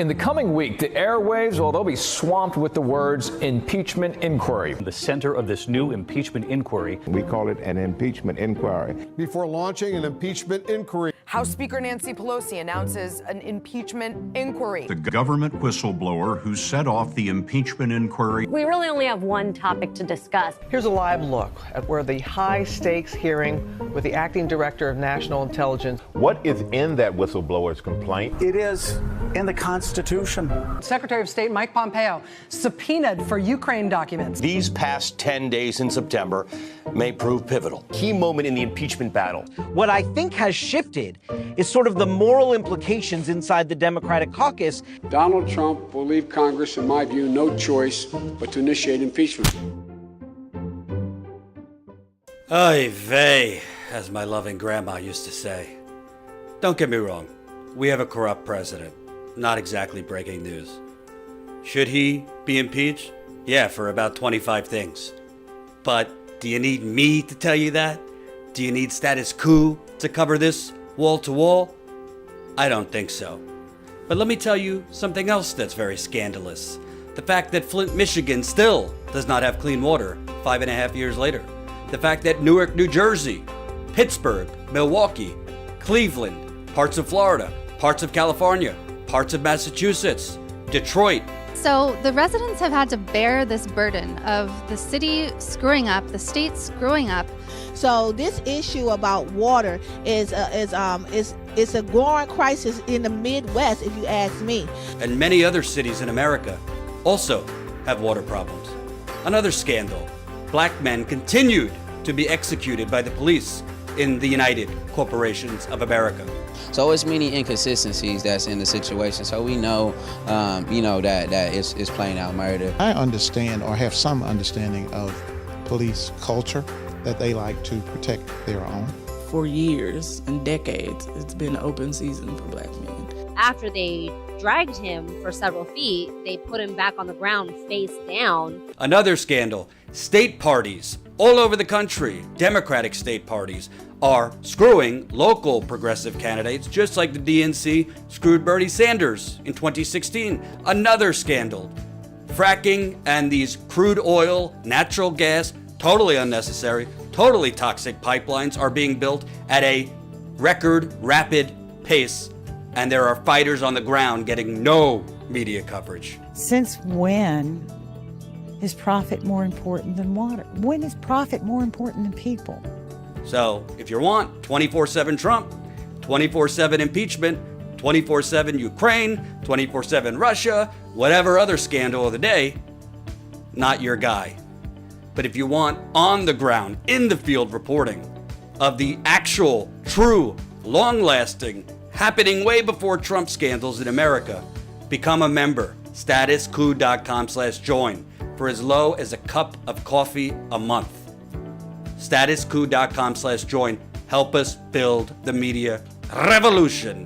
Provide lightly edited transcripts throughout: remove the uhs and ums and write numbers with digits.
In the coming week, the airwaves, well, they'll be swamped with the words impeachment inquiry. The center of this new impeachment inquiry. We call it an impeachment inquiry. Before launching an impeachment inquiry, House Speaker Nancy Pelosi announces an impeachment inquiry. The government whistleblower who set off the impeachment inquiry. We really only have one topic to discuss. Here's a live look at where the high-stakes hearing with the acting director of national intelligence. What is in that whistleblower's complaint? It is in the Constitution. Secretary of State Mike Pompeo subpoenaed for Ukraine documents. These past 10 days in September may prove pivotal. Key moment in the impeachment battle. What I think has shifted is sort of the moral implications inside the Democratic caucus. Donald Trump will leave Congress, in my view, no choice but to initiate impeachment. Oy vey, as my loving grandma used to say. Don't get me wrong, we have a corrupt president. Not exactly breaking news. Should he be impeached? Yeah, for about 25 things. But do you need me to tell you that? Do you need status quo to cover this wall to wall? I don't think so. But let me tell you something else that's very scandalous. The fact that Flint, Michigan still does not have clean water 5.5 years later. The fact that Newark, New Jersey, Pittsburgh, Milwaukee, Cleveland, parts of Florida, parts of California, parts of Massachusetts, Detroit. So the residents have had to bear this burden of the city screwing up, the state screwing up. So this issue about water is a growing crisis in the Midwest, if you ask me. And many other cities in America also have water problems. Another scandal. Black men continued to be executed by the police in the United Corporations of America. So it's many inconsistencies that's in the situation. So we know, that it's plain out murder. I understand or have some understanding of police culture, that they like to protect their own. For years and decades, it's been an open season for black men. After they dragged him for several feet, they put him back on the ground face down. Another scandal. State parties all over the country, Democratic state parties, are screwing local progressive candidates, just like the DNC screwed Bernie Sanders in 2016. Another scandal. Fracking and these crude oil, natural gas, totally unnecessary, totally toxic pipelines are being built at a record rapid pace, and there are fighters on the ground getting no media coverage. Since when is profit more important than water? When is profit more important than people? So, if you want 24/7 Trump, 24/7 impeachment, 24/7 Ukraine, 24/7 Russia, whatever other scandal of the day, not your guy. But if you want on the ground, in the field reporting of the actual, true, long-lasting, happening way before Trump scandals in America, become a member. Statusquo.com/join for as low as a cup of coffee a month. Statusquo.com/join. Help us build the media revolution.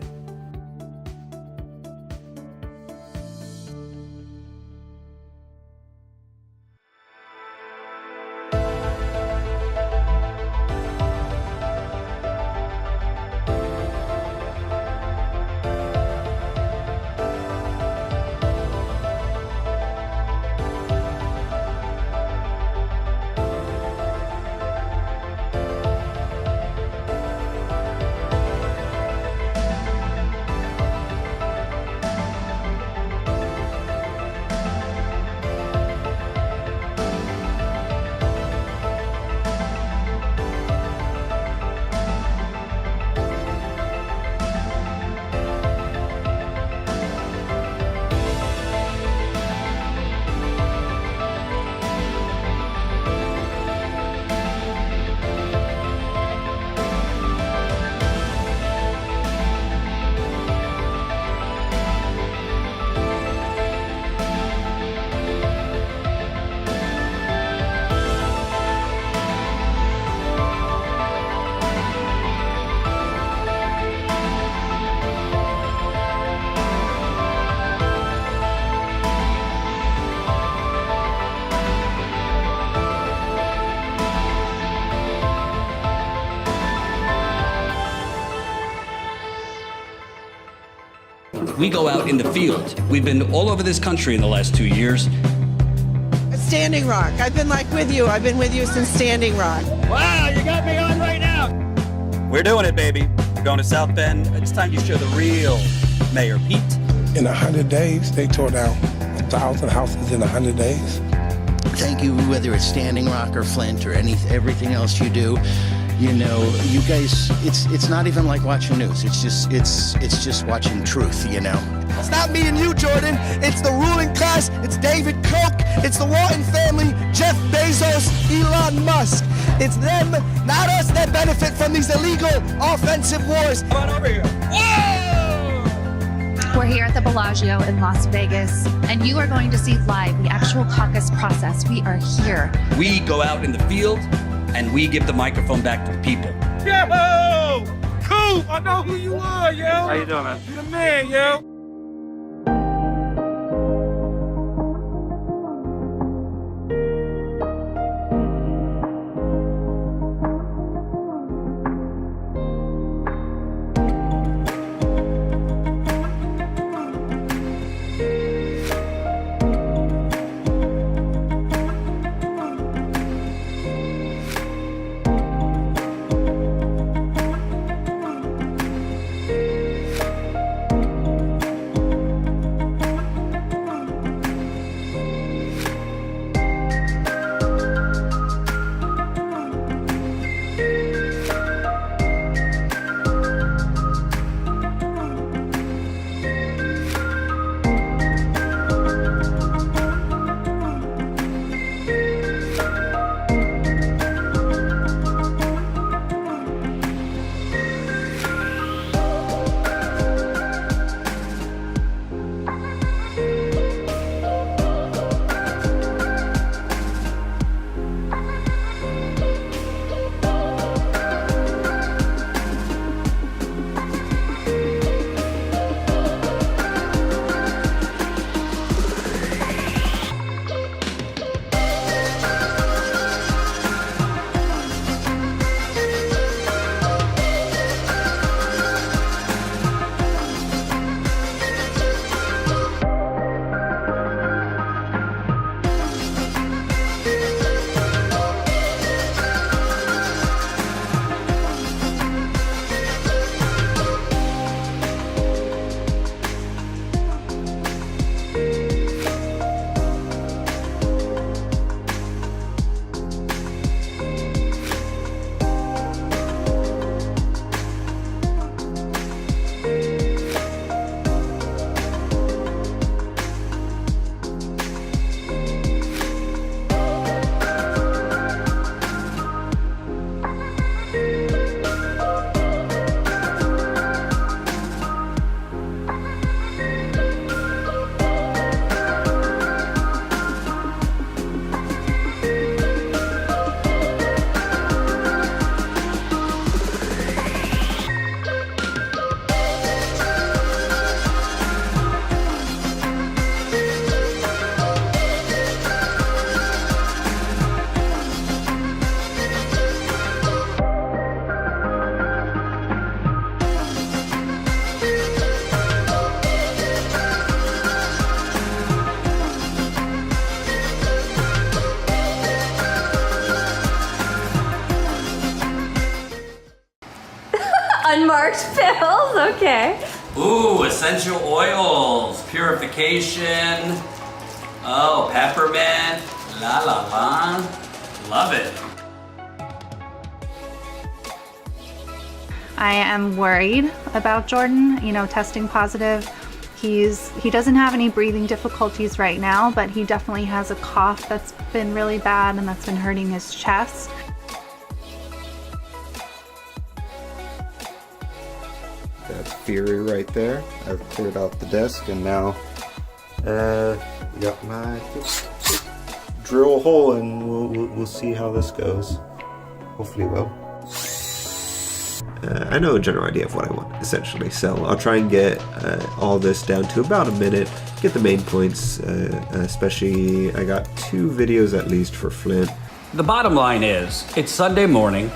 We go out in the field. We've been all over this country in the last 2 years. Standing Rock. I've been with you. I've been with you since Standing Rock. Wow, you got me on right now. We're doing it, baby. We're going to South Bend. It's time you show the real Mayor Pete. In 100 days, they tore down 1,000 houses in 100 days. Thank you, whether it's Standing Rock or Flint or everything else you do. You know, you guys, it's not even like watching news. It's just watching truth, you know. It's not me and you, Jordan. It's the ruling class. It's David Koch. It's the Walton family, Jeff Bezos, Elon Musk. It's them, not us, that benefit from these illegal offensive wars. Come on over here. We're here at the Bellagio in Las Vegas, and you are going to see live the actual caucus process. We are here. We go out in the field, and we give the microphone back to the people. Yo! Cool! I know who you are, yo! How you doing, man? You the man, yo! Unmarked pills, okay. Ooh, essential oils, purification. Oh, peppermint. La la la. Love it. I am worried about Jordan, testing positive. He doesn't have any breathing difficulties right now, but he definitely has a cough that's been really bad and that's been hurting his chest. That's Fury right there. I've cleared out the desk and now got my drill a hole and we'll see how this goes. Hopefully well. I know a general idea of what I want, essentially, so I'll try and get all this down to about a minute, get the main points, especially I got 2 videos at least for Flint. The bottom line is, it's Sunday morning,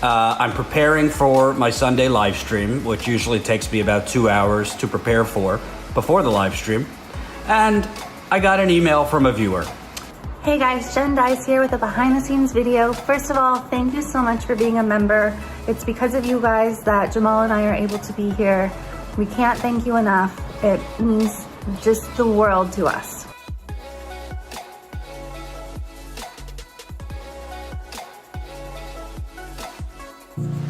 I'm preparing for my Sunday live stream, which usually takes me about 2 hours to prepare for before the live stream. And I got an email from a viewer. Hey guys, Jen Dice here with a behind the scenes video. First of all, thank you so much for being a member. It's because of you guys that Jamal and I are able to be here. We can't thank you enough. It means just the world to us.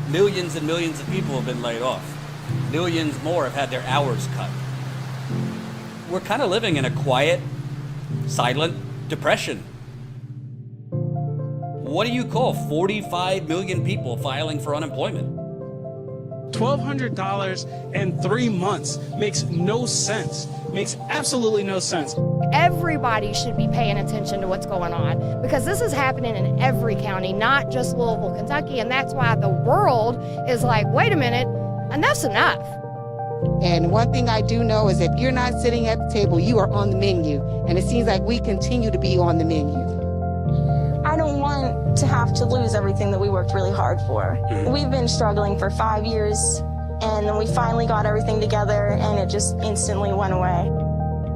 Millions and millions of people have been laid off. Millions more have had their hours cut. We're kind of living in a quiet, silent depression. What do you call 45 million people filing for unemployment? $1,200 in 3 months makes no sense. Makes absolutely no sense. Everybody should be paying attention to what's going on because this is happening in every county, not just Louisville, Kentucky. And that's why the world is like, wait a minute, enough's enough. And one thing I do know is if you're not sitting at the table, you are on the menu. And it seems like we continue to be on the menu. I don't want to have to lose everything that we worked really hard for. We've been struggling for 5 years, and then we finally got everything together, and it just instantly went away.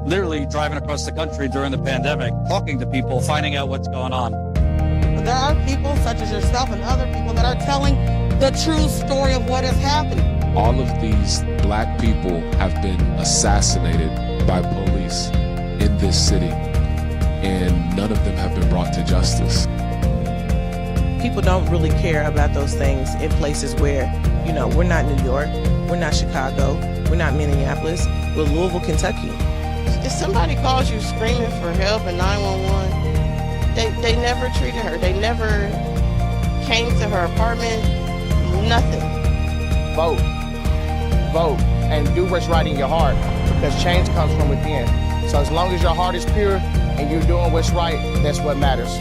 Literally driving across the country during the pandemic, talking to people, finding out what's going on. But there are people such as yourself and other people that are telling the true story of what is happening. All of these black people have been assassinated by police in this city, and none of them have been brought to justice. People don't really care about those things in places where, you know, we're not New York, we're not Chicago, we're not Minneapolis, we're Louisville, Kentucky. If somebody calls you screaming for help at 911, they never treated her. They never came to her apartment, nothing. Vote. Vote and do what's right in your heart because change comes from within. So as long as your heart is pure and you're doing what's right, that's what matters.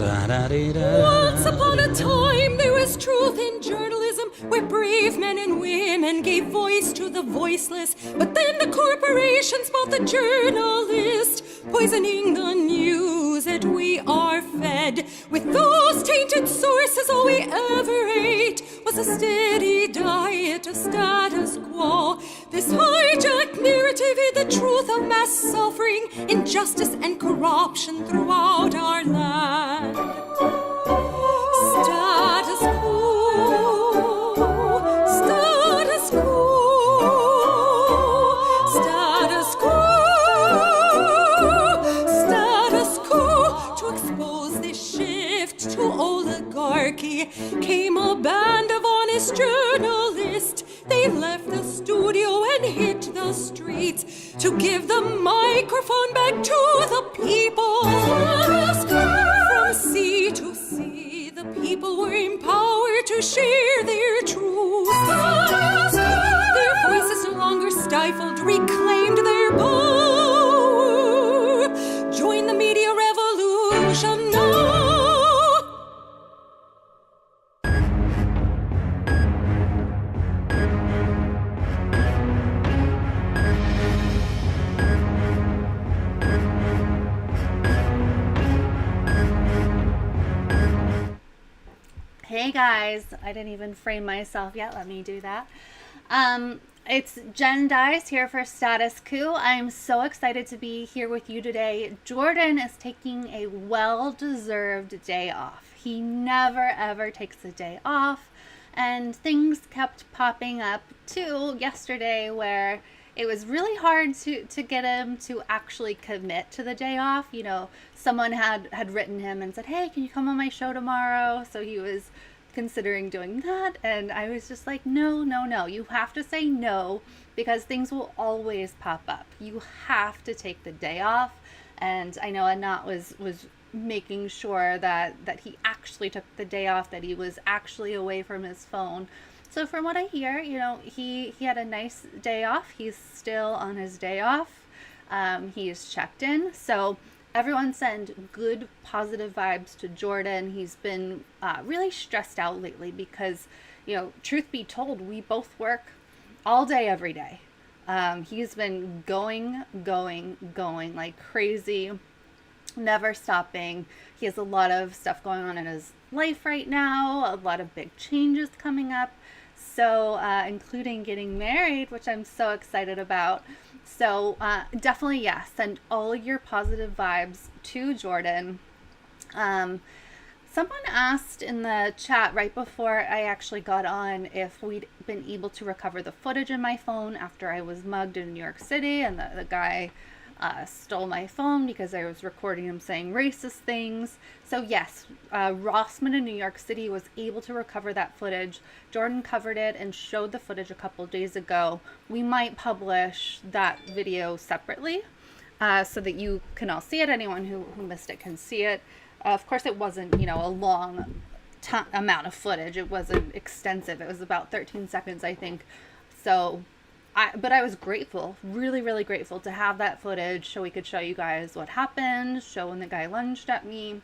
Once upon a time there was truth in journalism where brave men and women gave voice to the voiceless. But then the corporations bought the journalist, poisoning the news that we are fed. With those tainted sources all we ever ate was a steady diet of status quo. This hijacked narrative hid the truth of mass suffering, injustice and corruption throughout our land. Status quo, status quo, status quo, status quo. To expose this shift to oligarchy came a band of honest journalists. They left the studio and hit the streets to give the microphone back to the people. From sea to sea, the people were empowered to share their truth. Their voices no longer stifled, reclaimed their power. Join the media revolution now. Hey guys, I didn't even frame myself yet. Let me do that. It's Jen Dice here for Status Coup. I'm so excited to be here with you today. Jordan is taking a well-deserved day off. He never ever takes a day off, and things kept popping up too yesterday where it was really hard to get him to actually commit to the day off. You know, someone had written him and said, hey, can you come on my show tomorrow? So he was considering doing that, and I was just like, no. You have to say no because things will always pop up. You have to take the day off. And I know Anat was making sure that he actually took the day off, that he was actually away from his phone. So from what I hear, you know, he had a nice day off. He's still on his day off. He's checked in. So everyone send good, positive vibes to Jordan. He's been really stressed out lately because, you know, truth be told, we both work all day, every day. He's been going like crazy never stopping. He has a lot of stuff going on in his life right now, a lot of big changes coming up. So, including getting married, which I'm so excited about. So, definitely, yes, send all your positive vibes to Jordan. Someone asked in the chat right before I actually got on if we'd been able to recover the footage in my phone after I was mugged in New York City, and the guy stole my phone because I was recording him saying racist things. So yes, Rossman in New York City was able to recover that footage. Jordan covered it and showed the footage a couple days ago. We might publish that video separately so that you can all see it. Anyone who missed it can see it. Of course, it wasn't, a long amount of footage. It wasn't extensive. It was about 13 seconds, I think. So, but I was grateful, really, really grateful to have that footage so we could show you guys what happened, show when the guy lunged at me,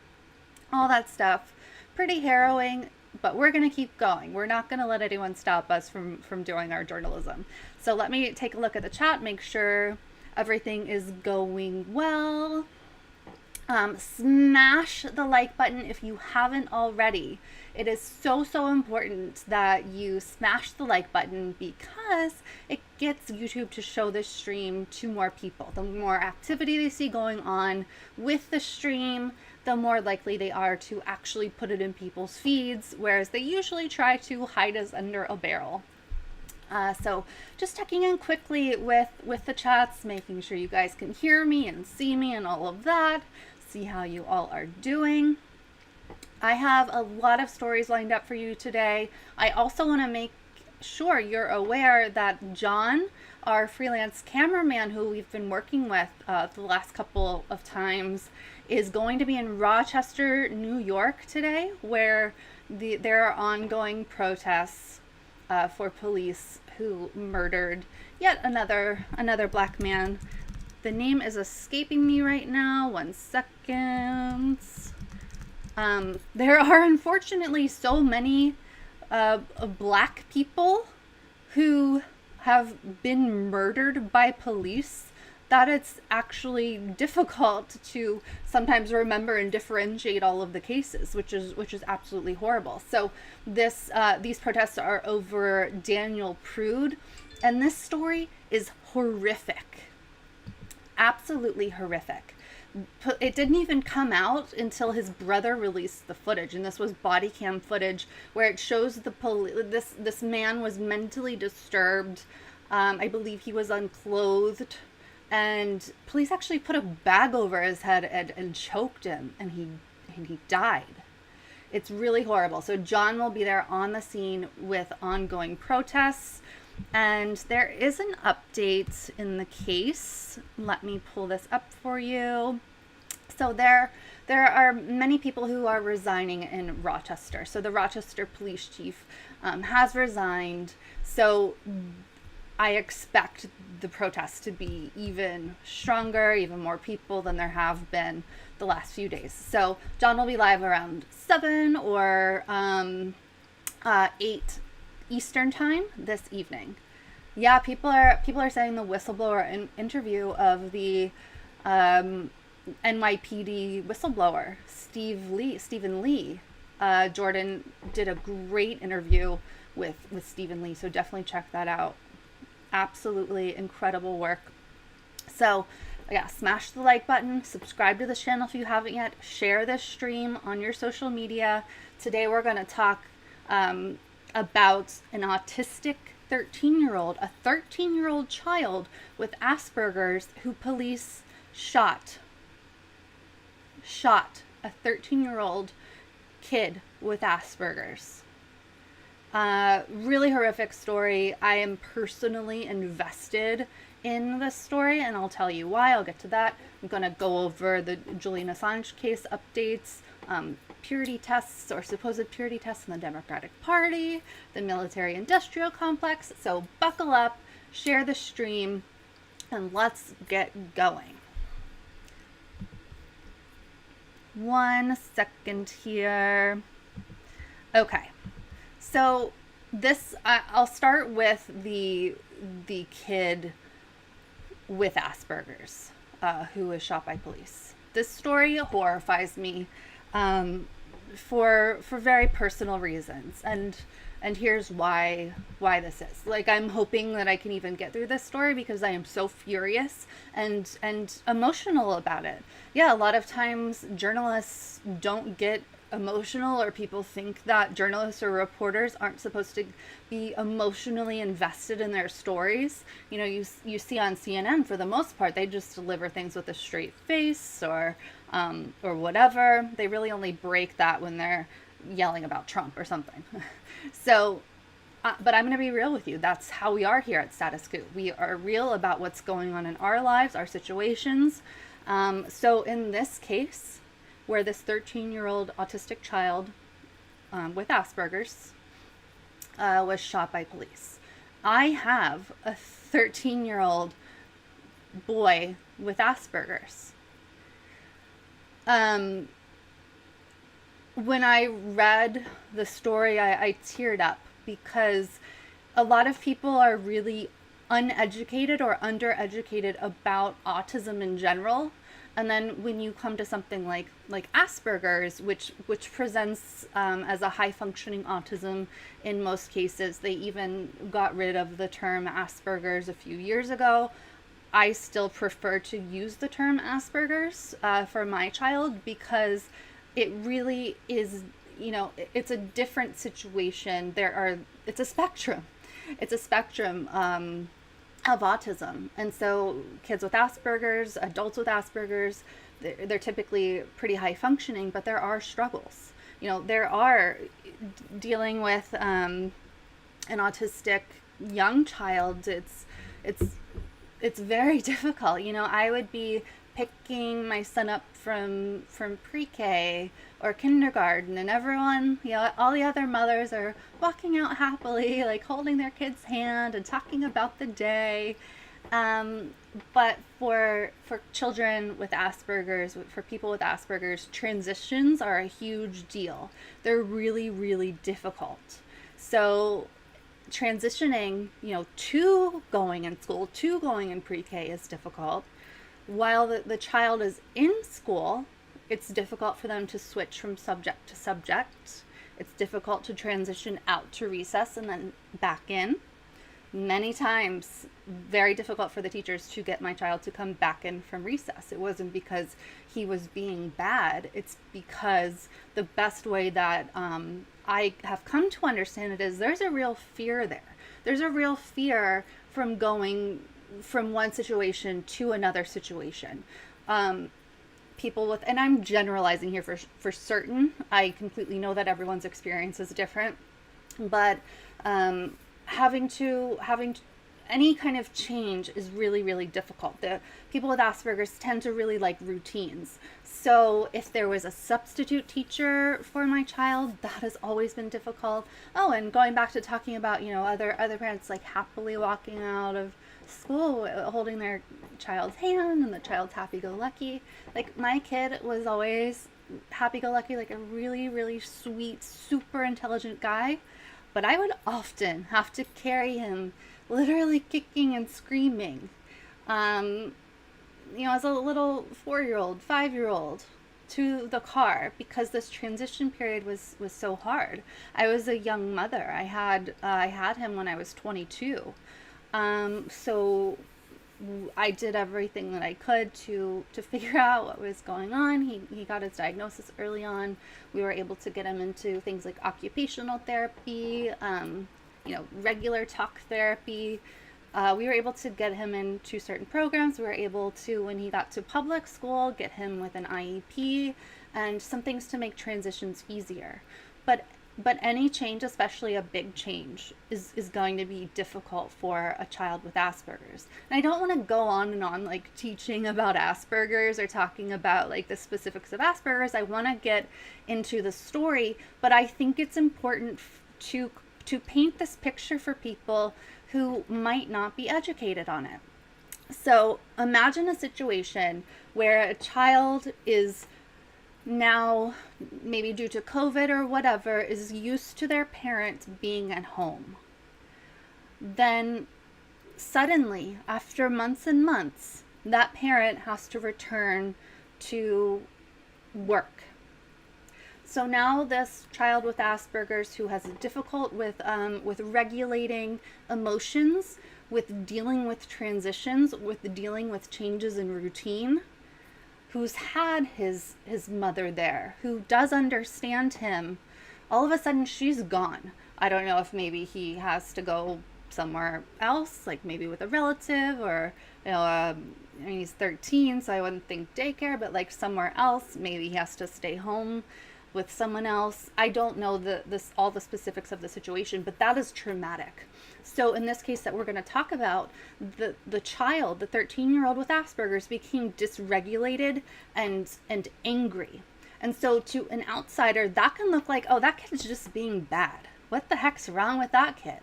all that stuff. Pretty harrowing, but we're going to keep going. We're not going to let anyone stop us from doing our journalism. So let me take a look at the chat, make sure everything is going well. Smash the like button if you haven't already. It is so important that you smash the like button because it gets YouTube to show this stream to more people. The more activity they see going on with the stream, the more likely they are to actually put it in people's feeds, whereas they usually try to hide us under a barrel. So just checking in quickly with the chats, making sure you guys can hear me and see me and all of that. See how you all are doing. I have a lot of stories lined up for you today. I also want to make sure you're aware that John, our freelance cameraman who we've been working with the last couple of times, is going to be in Rochester, New York today, where there are ongoing protests for police who murdered yet another black man. The name is escaping me right now. 1 second. There are unfortunately so many black people who have been murdered by police that it's actually difficult to sometimes remember and differentiate all of the cases, which is absolutely horrible. So these protests are over Daniel Prude, and this story is horrific. Absolutely horrific. It didn't even come out until his brother released the footage, and this was body cam footage where it shows this man was mentally disturbed. I believe he was unclothed, and police actually put a bag over his head and choked him, and he died. It's really horrible. So John will be there on the scene with ongoing protests. And there is an update in the case. Let me pull this up for you. So there are many people who are resigning in Rochester. So the Rochester police chief has resigned. So I expect the protests to be even stronger, even more people than there have been the last few days. So John will be live around 7 or 8 Eastern time this evening. Yeah, people are saying the whistleblower interview of the NYPD whistleblower Stephen Lee. Jordan did a great interview with Stephen Lee, so definitely check that out. Absolutely incredible work. So yeah, smash the like button, subscribe to the channel if you haven't yet, share this stream on your social media. Today we're going to talk about an autistic 13-year-old, a 13-year-old child with Asperger's who police shot a 13-year-old kid with Asperger's. Really horrific story. I am personally invested in this story, and I'll tell you why. I'll get to that. I'm going to go over the Julian Assange case updates, purity tests or supposed purity tests in the Democratic Party, the military-industrial complex. So buckle up, share the stream, and let's get going. 1 second here. Okay, so this I'll start with the kid with Asperger's who was shot by police. This story horrifies me for very personal reasons, and here's why this is. Like, I'm hoping that I can even get through this story because I am so furious and emotional about it. Yeah, a lot of times journalists don't get emotional, or people think that journalists or reporters aren't supposed to be emotionally invested in their stories. You know, you see on CNN, for the most part, they just deliver things with a straight face or whatever. They really only break that when they're yelling about Trump or something. So, but I'm going to be real with you. That's how we are here at Status Quo. We are real about what's going on in our lives, our situations. So in this case, where this 13-year-old autistic child with Asperger's was shot by police. I have a 13-year-old boy with Asperger's. When I read the story, I teared up because a lot of people are really uneducated or undereducated about autism in general. And then when you come to something like Asperger's, which presents as a high-functioning autism in most cases, they even got rid of the term Asperger's a few years ago. I still prefer to use the term Asperger's for my child because it really is, you know, it's a different situation. It's a spectrum. It's a spectrum of autism. And so kids with Asperger's, adults with Asperger's, they're typically pretty high functioning, but there are struggles. You know, there are dealing with an autistic young child. It's very difficult. You know, I would be picking my son up from pre-K or kindergarten, and everyone, you know, all the other mothers are walking out happily, like holding their kid's hand and talking about the day. But for children with Asperger's, for people with Asperger's, transitions are a huge deal. They're really, really difficult. So transitioning, you know, to going in school, to going in pre-K is difficult. While the child is in school, it's difficult for them to switch from subject to subject. It's difficult to transition out to recess and then back in. Many times, very difficult for the teachers to get my child to come back in from recess. It wasn't because he was being bad. It's because the best way that I have come to understand it is there's a real fear there. There's a real fear from going from one situation to another situation. People with, and I'm generalizing here for certain. I completely know that everyone's experience is different, but having any kind of change is really, really difficult. The people with Asperger's tend to really like routines. So if there was a substitute teacher for my child, that has always been difficult. Oh, and going back to talking about, you know, other parents like happily walking out of school holding their child's hand and the child's happy-go-lucky. Like, my kid was always happy-go-lucky, like a really, really sweet, super intelligent guy, but I would often have to carry him literally kicking and screaming, you know, as a little 4-year-old, 5-year-old, to the car because this transition period was so hard. I was a young mother. I had him when I was 22. So I did everything that I could to figure out what was going on. He got his diagnosis early on. We were able to get him into things like occupational therapy, you know, regular talk therapy. We were able to get him into certain programs. We were able to, when he got to public school, get him with an IEP and some things to make transitions easier. But any change, especially a big change, is going to be difficult for a child with Asperger's. And I don't want to go on and on like teaching about Asperger's or talking about like the specifics of Asperger's. I want to get into the story, but I think it's important to paint this picture for people who might not be educated on it. So imagine a situation where a child is now, maybe due to COVID or whatever, is used to their parents being at home. Then suddenly, after months and months, that parent has to return to work. So now this child with Asperger's who has difficult with regulating emotions, with dealing with transitions, with dealing with changes in routine, who's had his mother there, who does understand him, all of a sudden she's gone. I don't know if maybe he has to go somewhere else, like maybe with a relative, or I mean, he's 13, so I wouldn't think daycare, but like somewhere else. Maybe he has to stay home with someone else. I don't know all the specifics of the situation, but that is traumatic. So in this case that we're going to talk about, the child, the 13-year-old with Asperger's, became dysregulated and angry. And so to an outsider, that can look like, oh, that kid's just being bad. What the heck's wrong with that kid?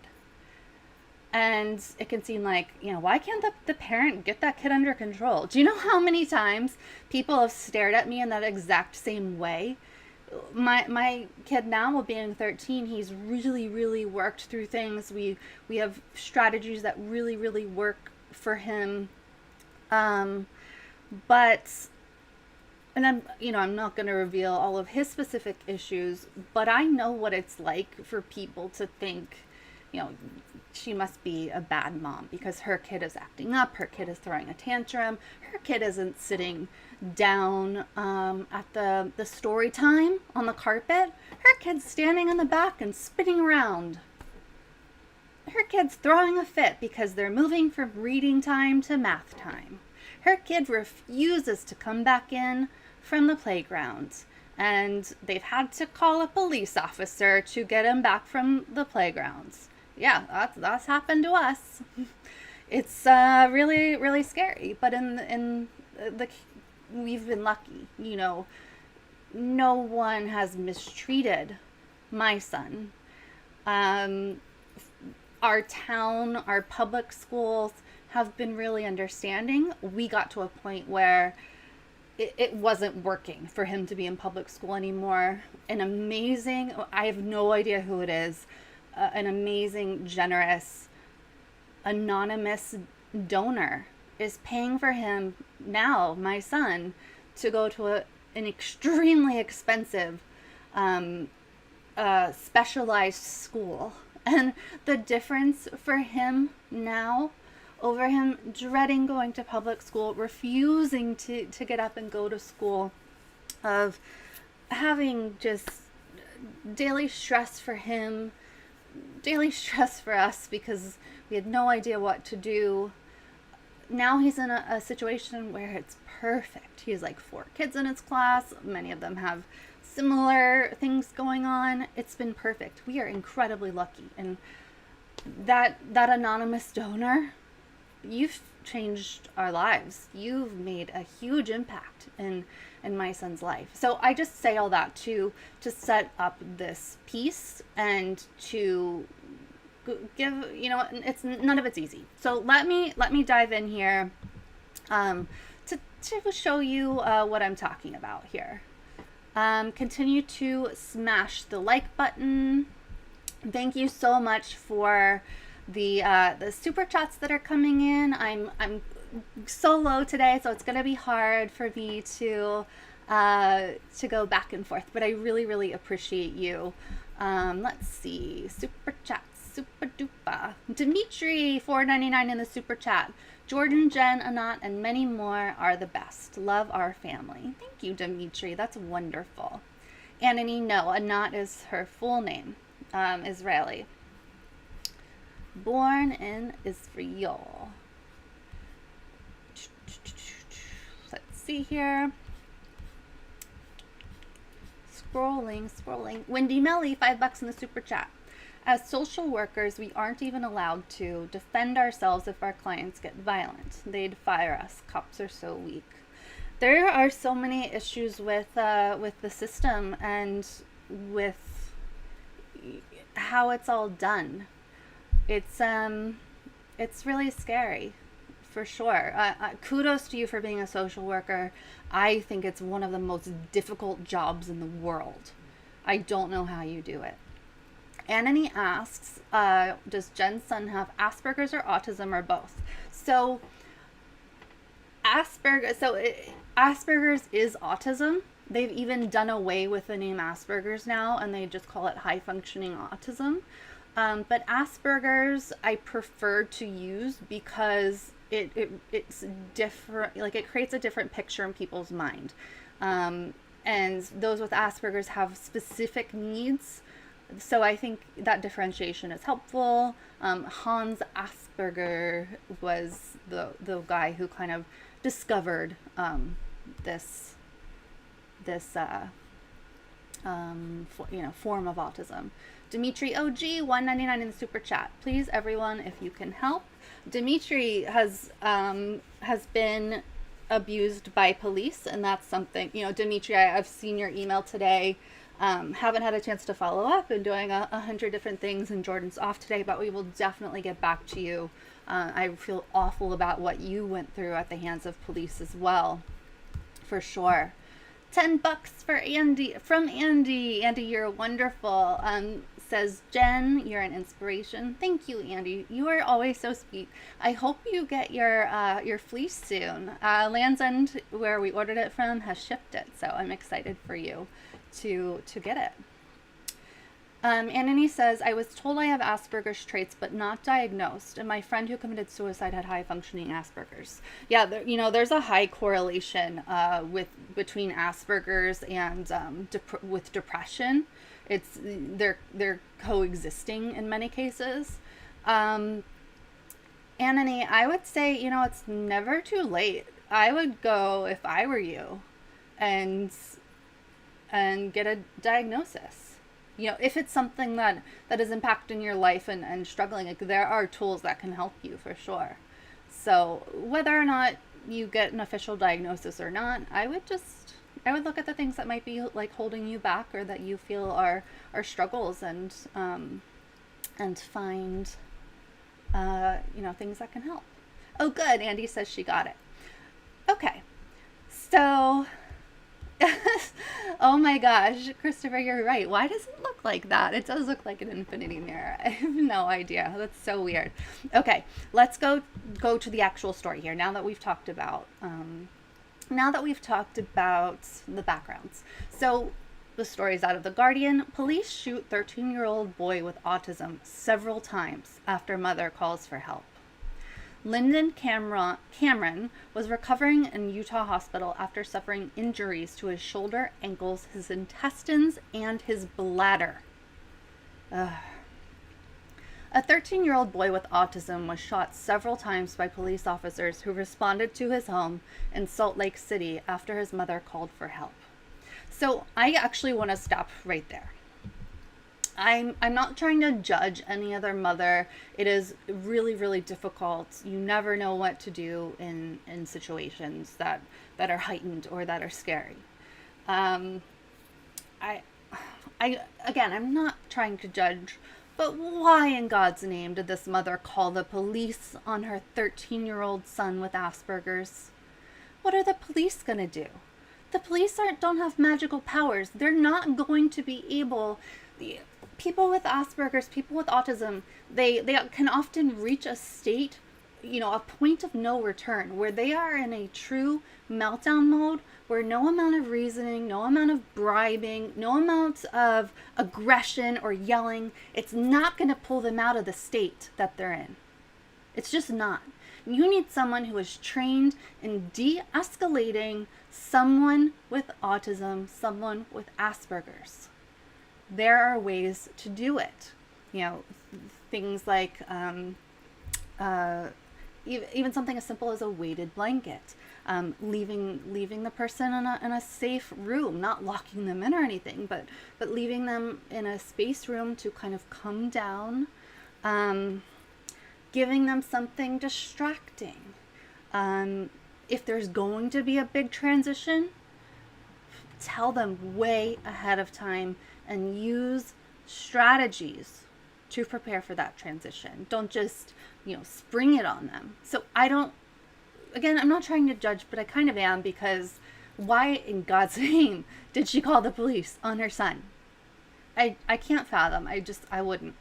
And it can seem like, why can't the parent get that kid under control? Do you know how many times people have stared at me in that exact same way? My kid now, being 13, he's really, really worked through things. We have strategies that really, really work for him. And I'm not going to reveal all of his specific issues, but I know what it's like for people to think, she must be a bad mom because her kid is acting up, her kid is throwing a tantrum, her kid isn't sitting down at the story time on the carpet. Her kid's standing in the back and spinning around. Her kid's throwing a fit because they're moving from reading time to math time. Her kid refuses to come back in from the playground, and they've had to call a police officer to get him back from the playgrounds. Yeah, that's happened to us. It's really, really scary. But we've been lucky. No one has mistreated my son. Our town, our public schools have been really understanding. We got to a point where it wasn't working for him to be in public school anymore. An amazing, I have no idea who it is, an amazing, generous, anonymous donor is paying for him now, my son, to go to an extremely expensive specialized school. And the difference for him now, over him dreading going to public school, refusing to get up and go to school, of having just daily stress for him, daily stress for us because we had no idea what to do. Now he's in a situation where it's perfect. He has like 4 kids in his class. Many of them have similar things going on. It's been perfect. We are incredibly lucky. And that anonymous donor, you've changed our lives. You've made a huge impact in my son's life. So I just say all that to set up this piece and to give, it's none of it's easy. So let me dive in here to show you what I'm talking about here. Continue to smash the like button. Thank you so much for the super chats that are coming in. I'm so low today, so it's gonna be hard for me to go back and forth, but I really, really appreciate you. Let's see, super chats, super duper. Dimitri, $4.99 in the super chat. Jordan, Jen, Anat, and many more are the best. Love our family. Thank you, Dimitri. That's wonderful. Anani, no, Anat is her full name. Israeli. Born in Israel. Let's see here. Scrolling. Wendy Melly, $5 in the super chat. As social workers, we aren't even allowed to defend ourselves if our clients get violent. They'd fire us. Cops are so weak. There are so many issues with the system and with how it's all done. It's really scary, for sure. Kudos to you for being a social worker. I think it's one of the most difficult jobs in the world. I don't know how you do it. Anani asks, does Jen's son have Asperger's or autism or both? So Asperger's is autism. They've even done away with the name Asperger's now, and they just call it high functioning autism. But Asperger's I prefer to use because it's different, like it creates a different picture in people's mind. And those with Asperger's have specific needs. So I think that differentiation is helpful. Hans Asperger was the guy who kind of discovered this form of autism. Dimitri OG, $1.99 in the super chat. Please, everyone, if you can help. Dimitri has been abused by police, and that's something, Dimitri, I've seen your email today. Haven't had a chance to follow up and doing 100 different things, and Jordan's off today, but we will definitely get back to you. I feel awful about what you went through at the hands of police as well, for sure. $10 for Andy, from Andy. Andy, you're wonderful. Says Jen, you're an inspiration. Thank you, Andy. You are always so sweet. I hope you get your fleece soon. Land's End, where we ordered it from, has shipped it, so I'm excited for you to get it. Anthony says, I was told I have Asperger's traits, but not diagnosed. And my friend who committed suicide had high-functioning Asperger's. Yeah, there's a high correlation between Asperger's and with depression. They're coexisting in many cases. Anthony, I would say, it's never too late. I would go, if I were you, and get a diagnosis. If it's something that is impacting your life and struggling, like, there are tools that can help you for sure. So whether or not you get an official diagnosis or not, I would look at the things that might be like holding you back or that you feel are struggles and find things that can help. Oh, good. Andy says she got it. Okay. So oh my gosh, Christopher, you're right. Why does it look like that? It does look like an infinity mirror. I have no idea. That's so weird. Okay, let's go to the actual story here. Now that we've talked about the backgrounds. So the story's out of The Guardian. Police shoot 13-year-old boy with autism several times after mother calls for help. Lyndon Cameron was recovering in Utah hospital after suffering injuries to his shoulder, ankles, his intestines, and his bladder. A 13-year-old boy with autism was shot several times by police officers who responded to his home in Salt Lake City after his mother called for help. So I actually want to stop right there. I'm not trying to judge any other mother. It is really, really difficult. You never know what to do in situations that are heightened or that are scary. I'm not trying to judge, but why in God's name did this mother call the police on her 13-year-old son with Asperger's? What are the police gonna do? The police don't have magical powers. They're not going to be able... People with Asperger's, people with autism, they can often reach a state, a point of no return, where they are in a true meltdown mode, where no amount of reasoning, no amount of bribing, no amount of aggression or yelling, it's not going to pull them out of the state that they're in. It's just not. You need someone who is trained in de-escalating someone with autism, someone with Asperger's. There are ways to do it. Things like even something as simple as a weighted blanket, leaving the person in a safe room, not locking them in or anything, but leaving them in a space room to kind of come down, giving them something distracting. If there's going to be a big transition, tell them way ahead of time and use strategies to prepare for that transition. Don't just, spring it on them. So I'm not trying to judge, but I kind of am, because why in God's name did she call the police on her son? I can't fathom. I wouldn't.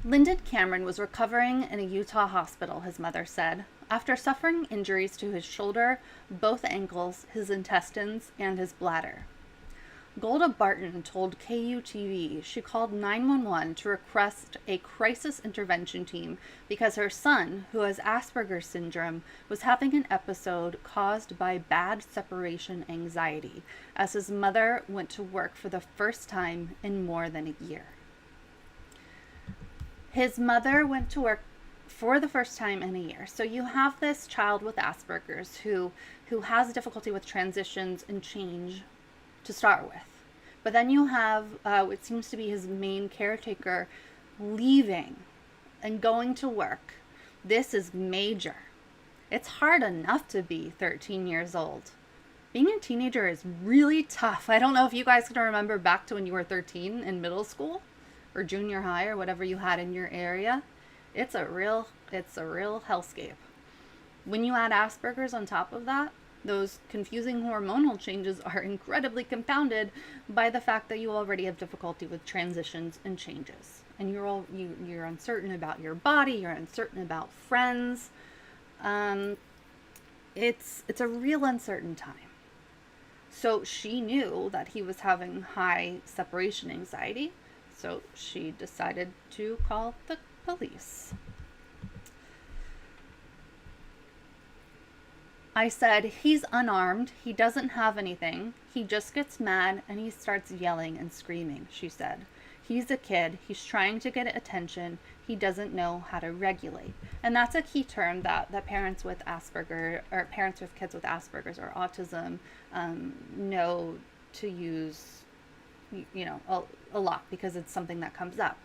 Lyndon Cameron was recovering in a Utah hospital, his mother said, after suffering injuries to his shoulder, both ankles, his intestines, and his bladder. Golda Barton told KUTV she called 911 to request a crisis intervention team because her son, who has Asperger's syndrome, was having an episode caused by bad separation anxiety as his mother went to work for the first time in more than a year. His mother went to work for the first time in a year. So you have this child with Asperger's who has difficulty with transitions and change to start with. But then you have what seems to be his main caretaker leaving and going to work. This is major. It's hard enough to be 13 years old. Being a teenager is really tough. I don't know if you guys can remember back to when you were 13 in middle school or junior high or whatever you had in your area. It's a real hellscape. When you add Asperger's on top of that, those confusing hormonal changes are incredibly compounded by the fact that you already have difficulty with transitions and changes. And you're uncertain about your body, you're uncertain about friends. It's a real uncertain time. So she knew that he was having high separation anxiety, so she decided to call the police. I said, he's unarmed, he doesn't have anything, he just gets mad and he starts yelling and screaming, she said. He's a kid, he's trying to get attention, he doesn't know how to regulate. And that's a key term that parents with Asperger, or parents with kids with Asperger's or autism know to use, a lot, because it's something that comes up.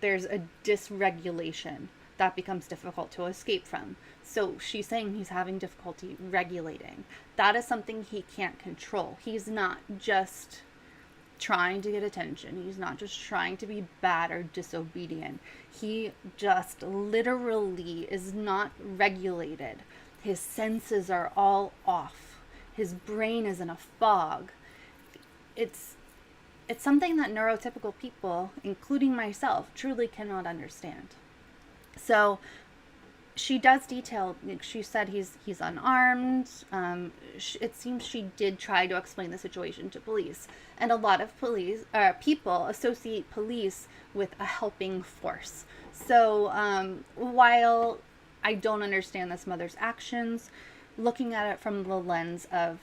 There's a dysregulation that becomes difficult to escape from. So she's saying he's having difficulty regulating. That is something he can't control. He's not just trying to get attention. He's not just trying to be bad or disobedient. He just literally is not regulated. His senses are all off. His brain is in a fog. It's something that neurotypical people, including myself, truly cannot understand. So she does detail, she said he's unarmed. It seems she did try to explain the situation to police. And a lot of people associate police with a helping force. So while I don't understand this mother's actions, looking at it from the lens of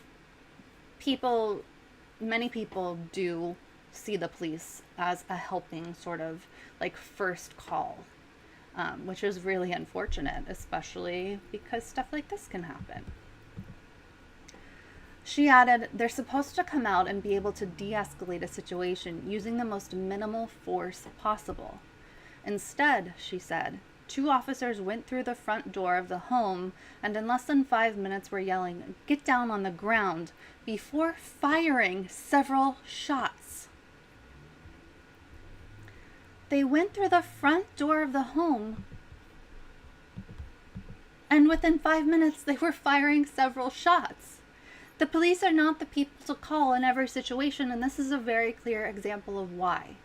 many people do see the police as a helping sort of like first call. Which is really unfortunate, especially because stuff like this can happen. She added, they're supposed to come out and be able to de-escalate a situation using the most minimal force possible. Instead, she said, 2 officers went through the front door of the home and in less than 5 minutes were yelling, "Get down on the ground," before firing several shots. They went through the front door of the home, and within 5 minutes, they were firing several shots. The police are not the people to call in every situation, and this is a very clear example of why.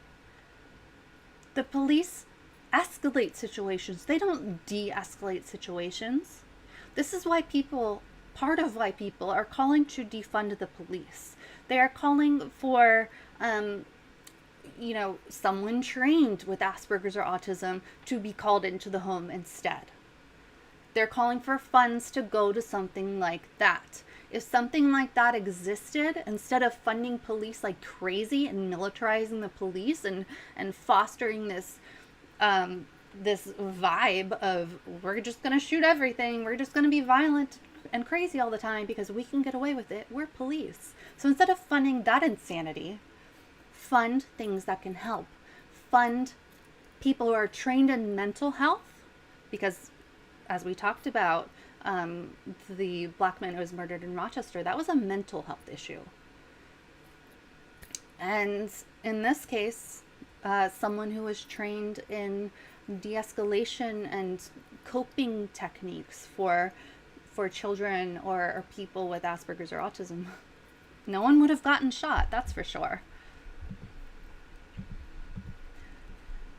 The police escalate situations. They don't de-escalate situations. This is why part of why people are calling to defund the police. They are calling for someone trained with Asperger's or autism to be called into the home instead. They're calling for funds to go to something like that. If something like that existed, instead of funding police like crazy and militarizing the police and fostering this vibe of we're just going to shoot everything, we're just going to be violent and crazy all the time because we can get away with it, we're police. So instead of funding that insanity, fund things that can help. Fund people who are trained in mental health, because as we talked about, the black man who was murdered in Rochester, that was a mental health issue. And in this case, someone who was trained in de-escalation and coping techniques for children or people with Asperger's or autism, no one would have gotten shot, that's for sure.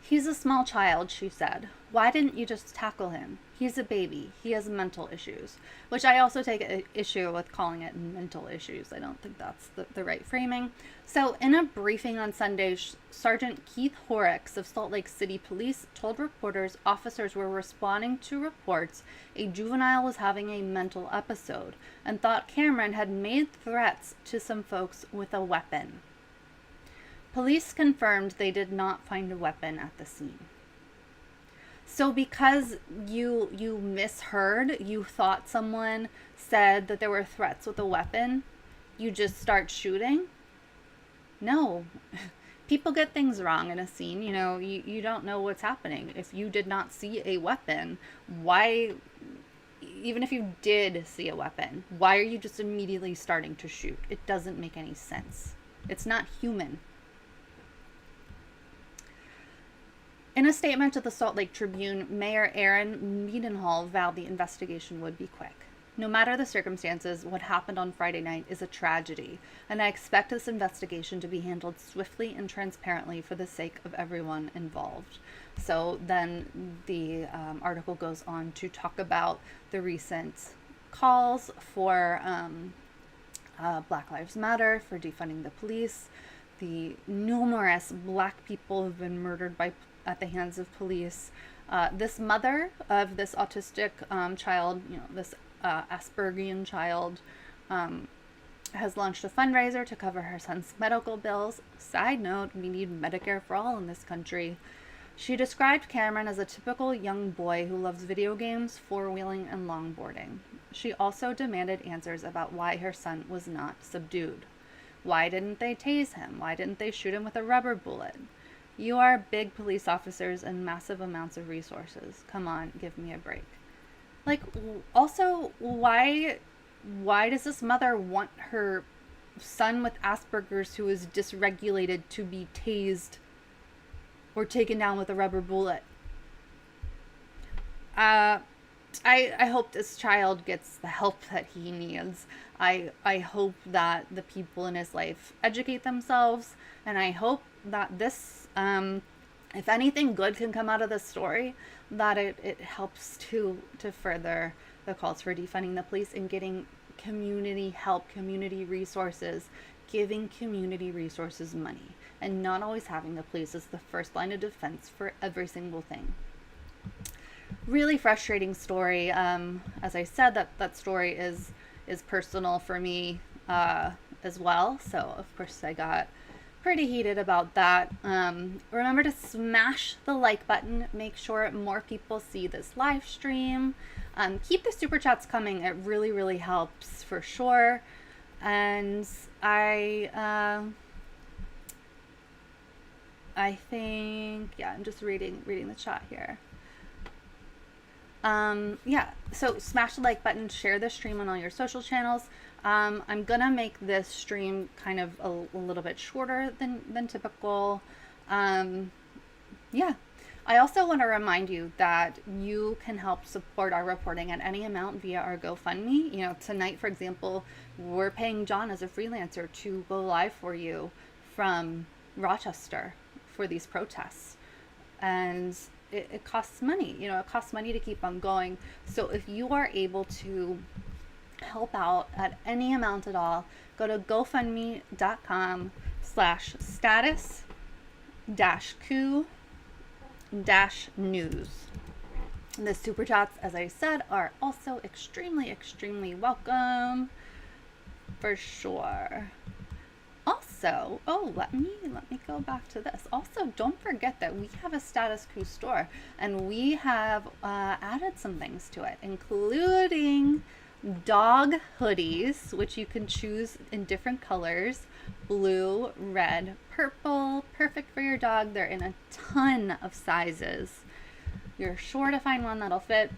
He's a small child, she said. Why didn't you just tackle him? He's a baby. He has mental issues. Which I also take an issue with calling it mental issues. I don't think that's the right framing. So in a briefing on Sunday, Sergeant Keith Horrocks of Salt Lake City Police told reporters officers were responding to reports a juvenile was having a mental episode and thought Cameron had made threats to some folks with a weapon. Police confirmed they did not find a weapon at the scene. So because you misheard, you thought someone said that there were threats with a weapon, you just start shooting? No. People get things wrong in a scene. You know, you don't know what's happening. If you did not see a weapon, why, even if you did see a weapon, why are you just immediately starting to shoot? It doesn't make any sense. It's not human. In a statement to the Salt Lake Tribune, Mayor Aaron Meadenhall vowed the investigation would be quick. No matter the circumstances, what happened on Friday night is a tragedy, and I expect this investigation to be handled swiftly and transparently for the sake of everyone involved. So then the article goes on to talk about the recent calls for Black Lives Matter, for defunding the police, the numerous Black people who've been murdered at the hands of police. This mother of this autistic child, this Aspergian child, has launched a fundraiser to cover her son's medical bills. Side note, we need Medicare for all in this country. She described Cameron as a typical young boy who loves video games, four-wheeling, and longboarding. She also demanded answers about why her son was not subdued. Why didn't they tase him? Why didn't they shoot him with a rubber bullet? You are big police officers and massive amounts of resources. Come on, give me a break. Like, also, why does this mother want her son with Asperger's who is dysregulated to be tased or taken down with a rubber bullet? I hope this child gets the help that he needs. I hope that the people in his life educate themselves, and I hope that this, if anything good can come out of this story, that it helps to further the calls for defunding the police and getting community help, community resources, giving community resources money, and not always having the police as the first line of defense for every single thing. Really frustrating story. As I said, that story is personal for me as well. So of course I got pretty heated about that. Remember to smash the like button. Make sure more people see this live stream. Keep the super chats coming. It really, really helps for sure. And I think, yeah, I'm just reading the chat here. Yeah, so smash the like button, share the stream on all your social channels. I'm gonna make this stream kind of a little bit shorter than typical. Yeah. I also want to remind you that you can help support our reporting at any amount via our GoFundMe. You know, tonight, for example, we're paying John as a freelancer to go live for you from Rochester for these protests. And it costs money. You know, it costs money to keep on going. So if you are able to help out at any amount at all, go to gofundme.com/status-coup-news. The super chats, as I said, are also extremely welcome for sure. Also, let me go back to this. Also, don't forget that we have a Status Coup store, and we have added some things to it, including dog hoodies, which you can choose in different colors: blue, red, purple. Perfect for your dog. They're in a ton of sizes. You're sure to find one that'll fit.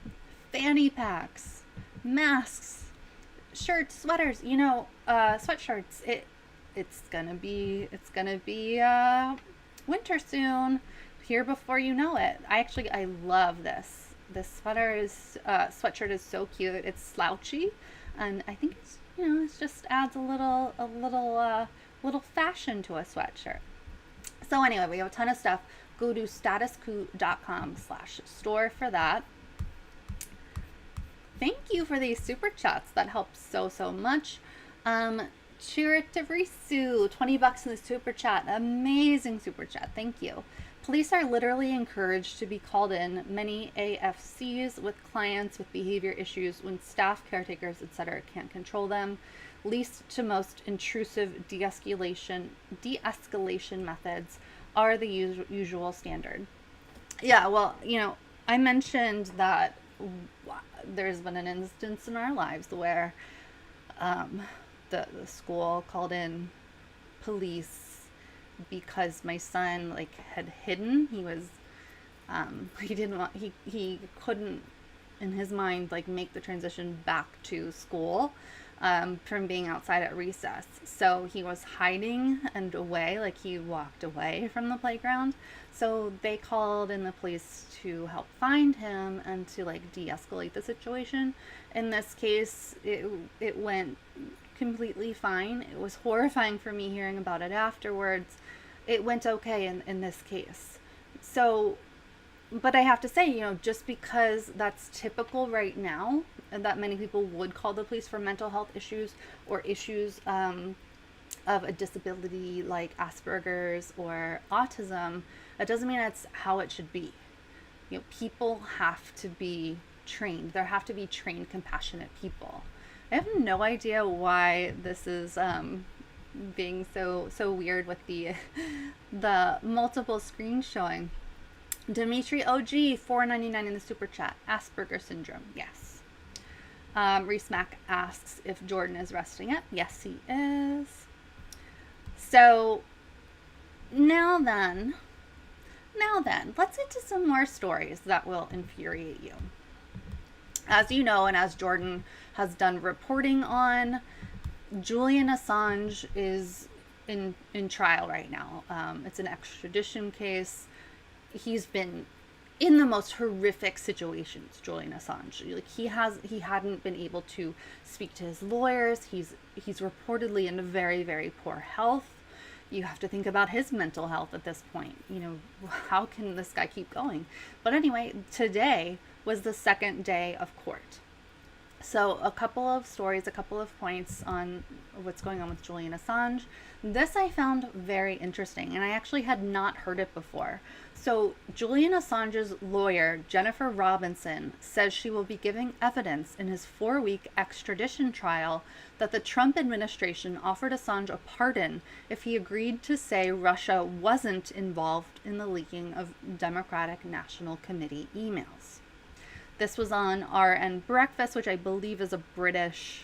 Fanny packs, masks, shirts, sweaters, sweatshirts. It's gonna be winter soon, here before you know it. I love this. This sweatshirt is so cute. It's slouchy, and I think it just adds a little fashion to a sweatshirt. So anyway, we have a ton of stuff. go to statusquo.com/store for that. Thank you for these super chats. That helps so much. Chiritarisu, $20 in the super chat. Amazing super chat. Thank you. Police are literally encouraged to be called in many AFCs with clients with behavior issues when staff, caretakers, etc. can't control them. Least to most intrusive de-escalation methods are the usual standard. Yeah, well, I mentioned that there's been an instance in our lives where the school called in police because my son had hidden. He was he couldn't in his mind make the transition back to school from being outside at recess. So he was hiding and away, he walked away from the playground. So they called in the police to help find him and to de-escalate the situation. In this case, it went completely fine. It was horrifying for me hearing about it afterwards. It went okay in this case. So, but I have to say, just because that's typical right now, and that many people would call the police for mental health issues or issues of a disability like Asperger's or autism, that doesn't mean that's how it should be. People have to be trained. There have to be trained, compassionate people. I have no idea why this is being so weird with the multiple screens showing. Dimitri OG, $4.99 in the super chat. Asperger syndrome, yes. Reese Mack asks if Jordan is resting it. Yes, he is. So now then, let's get to some more stories that will infuriate you. As you know, and as Jordan has done reporting on, Julian Assange is in trial right now. It's an extradition case. He's been in the most horrific situations, Julian Assange. He hadn't been able to speak to his lawyers. He's reportedly in very, very poor health. You have to think about his mental health at this point. How can this guy keep going? But anyway, today was the second day of court. So a couple of stories, a couple of points on what's going on with Julian Assange. This I found very interesting, and I actually had not heard it before. So Julian Assange's lawyer, Jennifer Robinson, says she will be giving evidence in his 4-week extradition trial that the Trump administration offered Assange a pardon if he agreed to say Russia wasn't involved in the leaking of Democratic National Committee emails. This was on RN Breakfast, which I believe is a British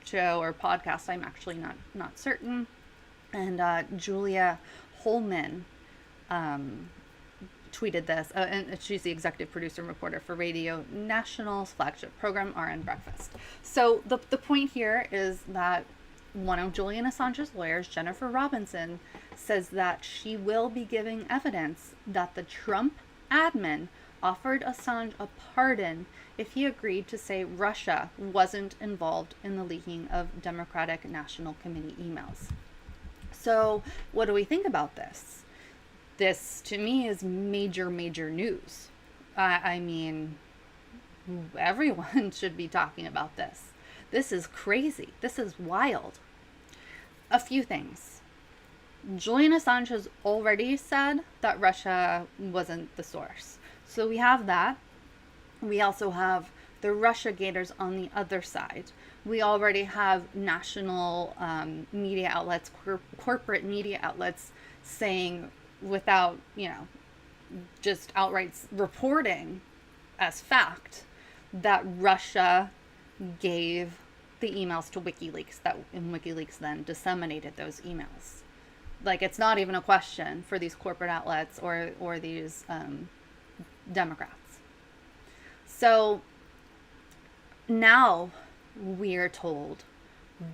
show or podcast. I'm actually not certain. And Julia Holman tweeted this, and she's the executive producer and reporter for Radio National's flagship program, RN Breakfast. So the point here is that one of Julian Assange's lawyers, Jennifer Robinson, says that she will be giving evidence that the Trump admin offered Assange a pardon if he agreed to say Russia wasn't involved in the leaking of Democratic National Committee emails. So what do we think about this? This, to me, is major news. I mean, everyone should be talking about this. This is crazy. This is wild. A few things. Julian Assange has already said that Russia wasn't the source. So we have that. We also have the Russia gators on the other side. We already have national media outlets, corporate media outlets saying, without, just outright reporting as fact, that Russia gave the emails to WikiLeaks, and WikiLeaks then disseminated those emails. It's not even a question for these corporate outlets or these Democrats. So now we're told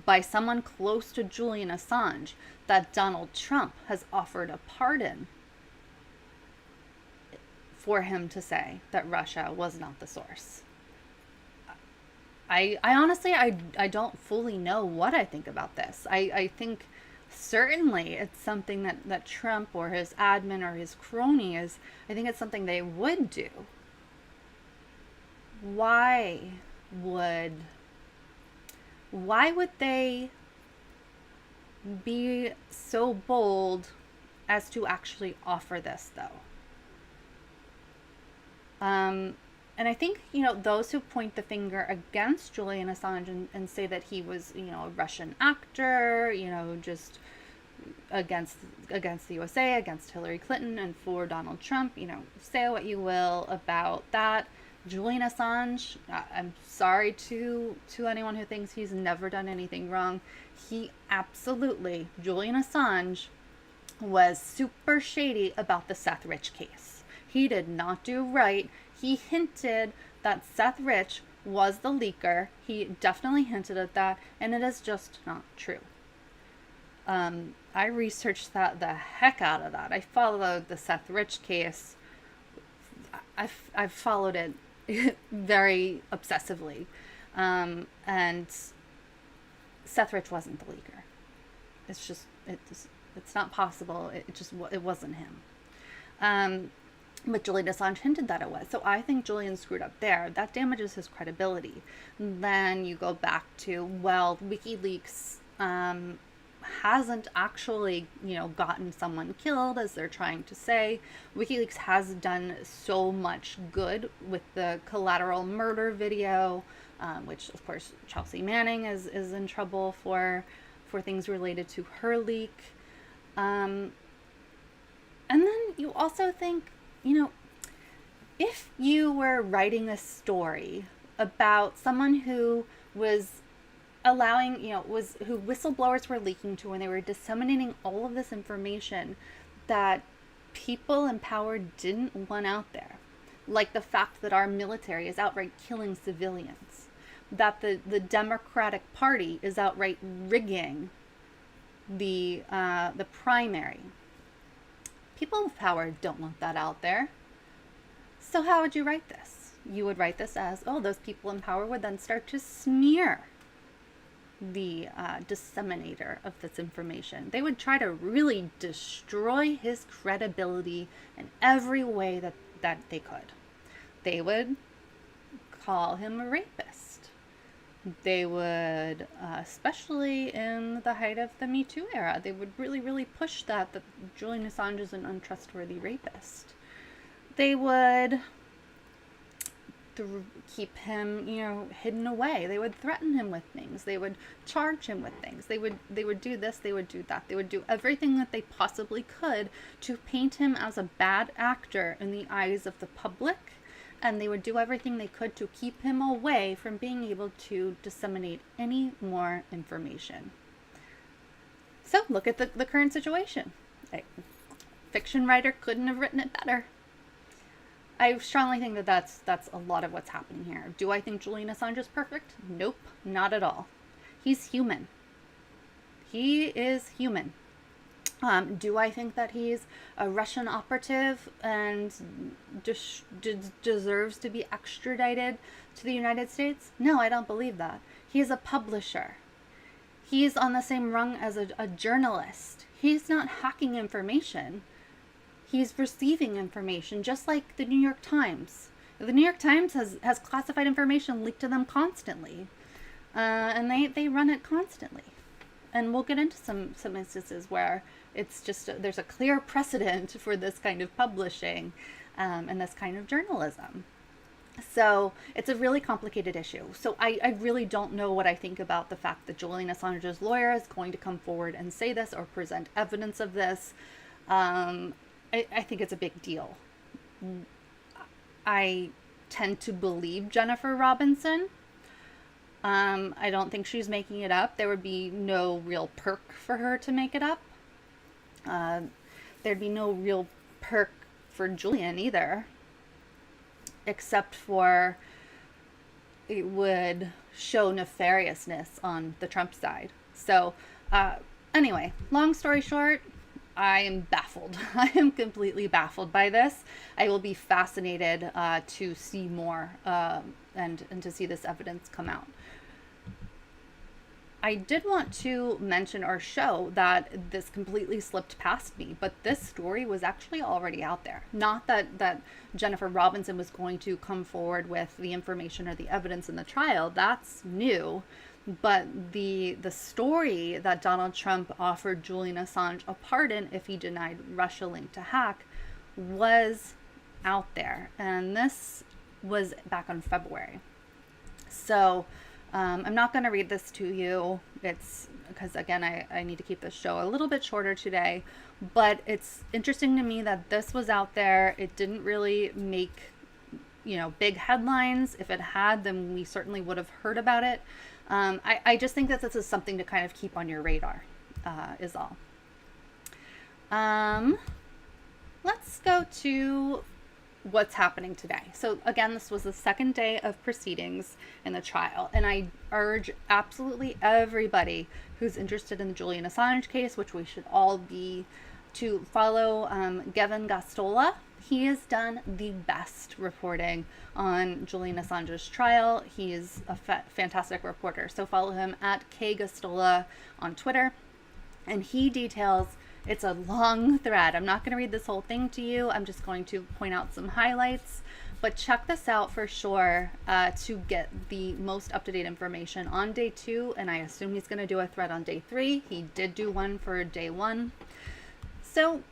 by someone close to Julian Assange that Donald Trump has offered a pardon for him to say that Russia was not the source. I honestly, I don't fully know what I think about this. I think certainly it's something that Trump or his admin or his crony is, I think it's something they would do. Why would they be so bold as to actually offer this, though? And I think, those who point the finger against Julian Assange and say that he was, a Russian actor, just against the USA, against Hillary Clinton, and for Donald Trump, say what you will about that. Julian Assange, I'm sorry to anyone who thinks he's never done anything wrong. Julian Assange was super shady about the Seth Rich case. He did not do right. He hinted that Seth Rich was the leaker. He definitely hinted at that, and it is just not true. I researched the heck out of that. I followed the Seth Rich case. I've followed it very obsessively, and Seth Rich wasn't the leaker. It's not possible. It wasn't him. But Julian Assange hinted that it was. So I think Julian screwed up there. That damages his credibility. Then you go back to, well, WikiLeaks hasn't actually, gotten someone killed, as they're trying to say. WikiLeaks has done so much good with the collateral murder video, which, of course, Chelsea Manning is in trouble for things related to her leak. And then you also think, if you were writing a story about someone who was allowing, who whistleblowers were leaking to, and they were disseminating all of this information that people in power didn't want out there, like the fact that our military is outright killing civilians, that the Democratic Party is outright rigging the primary. People with power don't want that out there. So how would you write this? You would write this as, those people in power would then start to smear the disseminator of this information. They would try to really destroy his credibility in every way that they could. They would call him a rapist. They would, especially in the height of the Me Too era, they would really, really push that Julian Assange is an untrustworthy rapist. They would keep him, hidden away. They would threaten him with things. They would charge him with things. They would do this, they would do that. They would do everything that they possibly could to paint him as a bad actor in the eyes of the public. And they would do everything they could to keep him away from being able to disseminate any more information. So look at the current situation. A fiction writer couldn't have written it better. I strongly think that's a lot of what's happening here. Do I think Julian Assange is perfect? Nope, not at all. He's human. He is human. Do I think that he's a Russian operative and deserves to be extradited to the United States? No, I don't believe that. He is a publisher. He's on the same rung as a journalist. He's not hacking information. He's receiving information, just like the New York Times. The New York Times has classified information leaked to them constantly. And they run it constantly. And we'll get into some instances where it's just, there's a clear precedent for this kind of publishing and this kind of journalism. So it's a really complicated issue. So I really don't know what I think about the fact that Julian Assange's lawyer is going to come forward and say this or present evidence of this. I think it's a big deal. I tend to believe Jennifer Robinson. I don't think she's making it up. There would be no real perk for her to make it up. There'd be no real perk for Julian either, except for it would show nefariousness on the Trump side. So anyway, long story short, I am baffled. I am completely baffled by this. I will be fascinated to see more and to see this evidence come out. I did want to mention or show that this completely slipped past me, but this story was actually already out there. Not that Jennifer Robinson was going to come forward with the information or the evidence in the trial. That's new. But the story that Donald Trump offered Julian Assange a pardon if he denied Russia link to hack was out there. And this was back on February. So I'm not going to read this to you. It's because, again, I need to keep this show a little bit shorter today. But it's interesting to me that this was out there. It didn't really make, big headlines. If it had, then we certainly would have heard about it. I just think that this is something to kind of keep on your radar, is all. Let's go to what's happening today. So again, this was the second day of proceedings in the trial, and I urge absolutely everybody who's interested in the Julian Assange case, which we should all be, to follow Gavin Gostola. He has done the best reporting on Julian Assange's trial. He is a fantastic reporter. So follow him at kgostola on Twitter. And he details, it's a long thread. I'm not going to read this whole thing to you. I'm just going to point out some highlights. But check this out for sure to get the most up-to-date information on day 2. And I assume he's going to do a thread on day 3. He did do one for day 1. So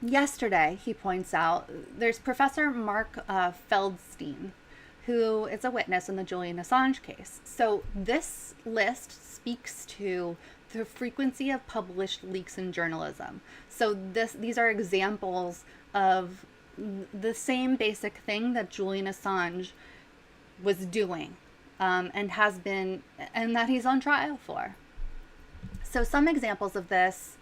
yesterday, he points out, there's Professor Mark Feldstein, who is a witness in the Julian Assange case. So this list speaks to the frequency of published leaks in journalism. So these are examples of the same basic thing that Julian Assange was doing and has been, and that he's on trial for. So some examples of this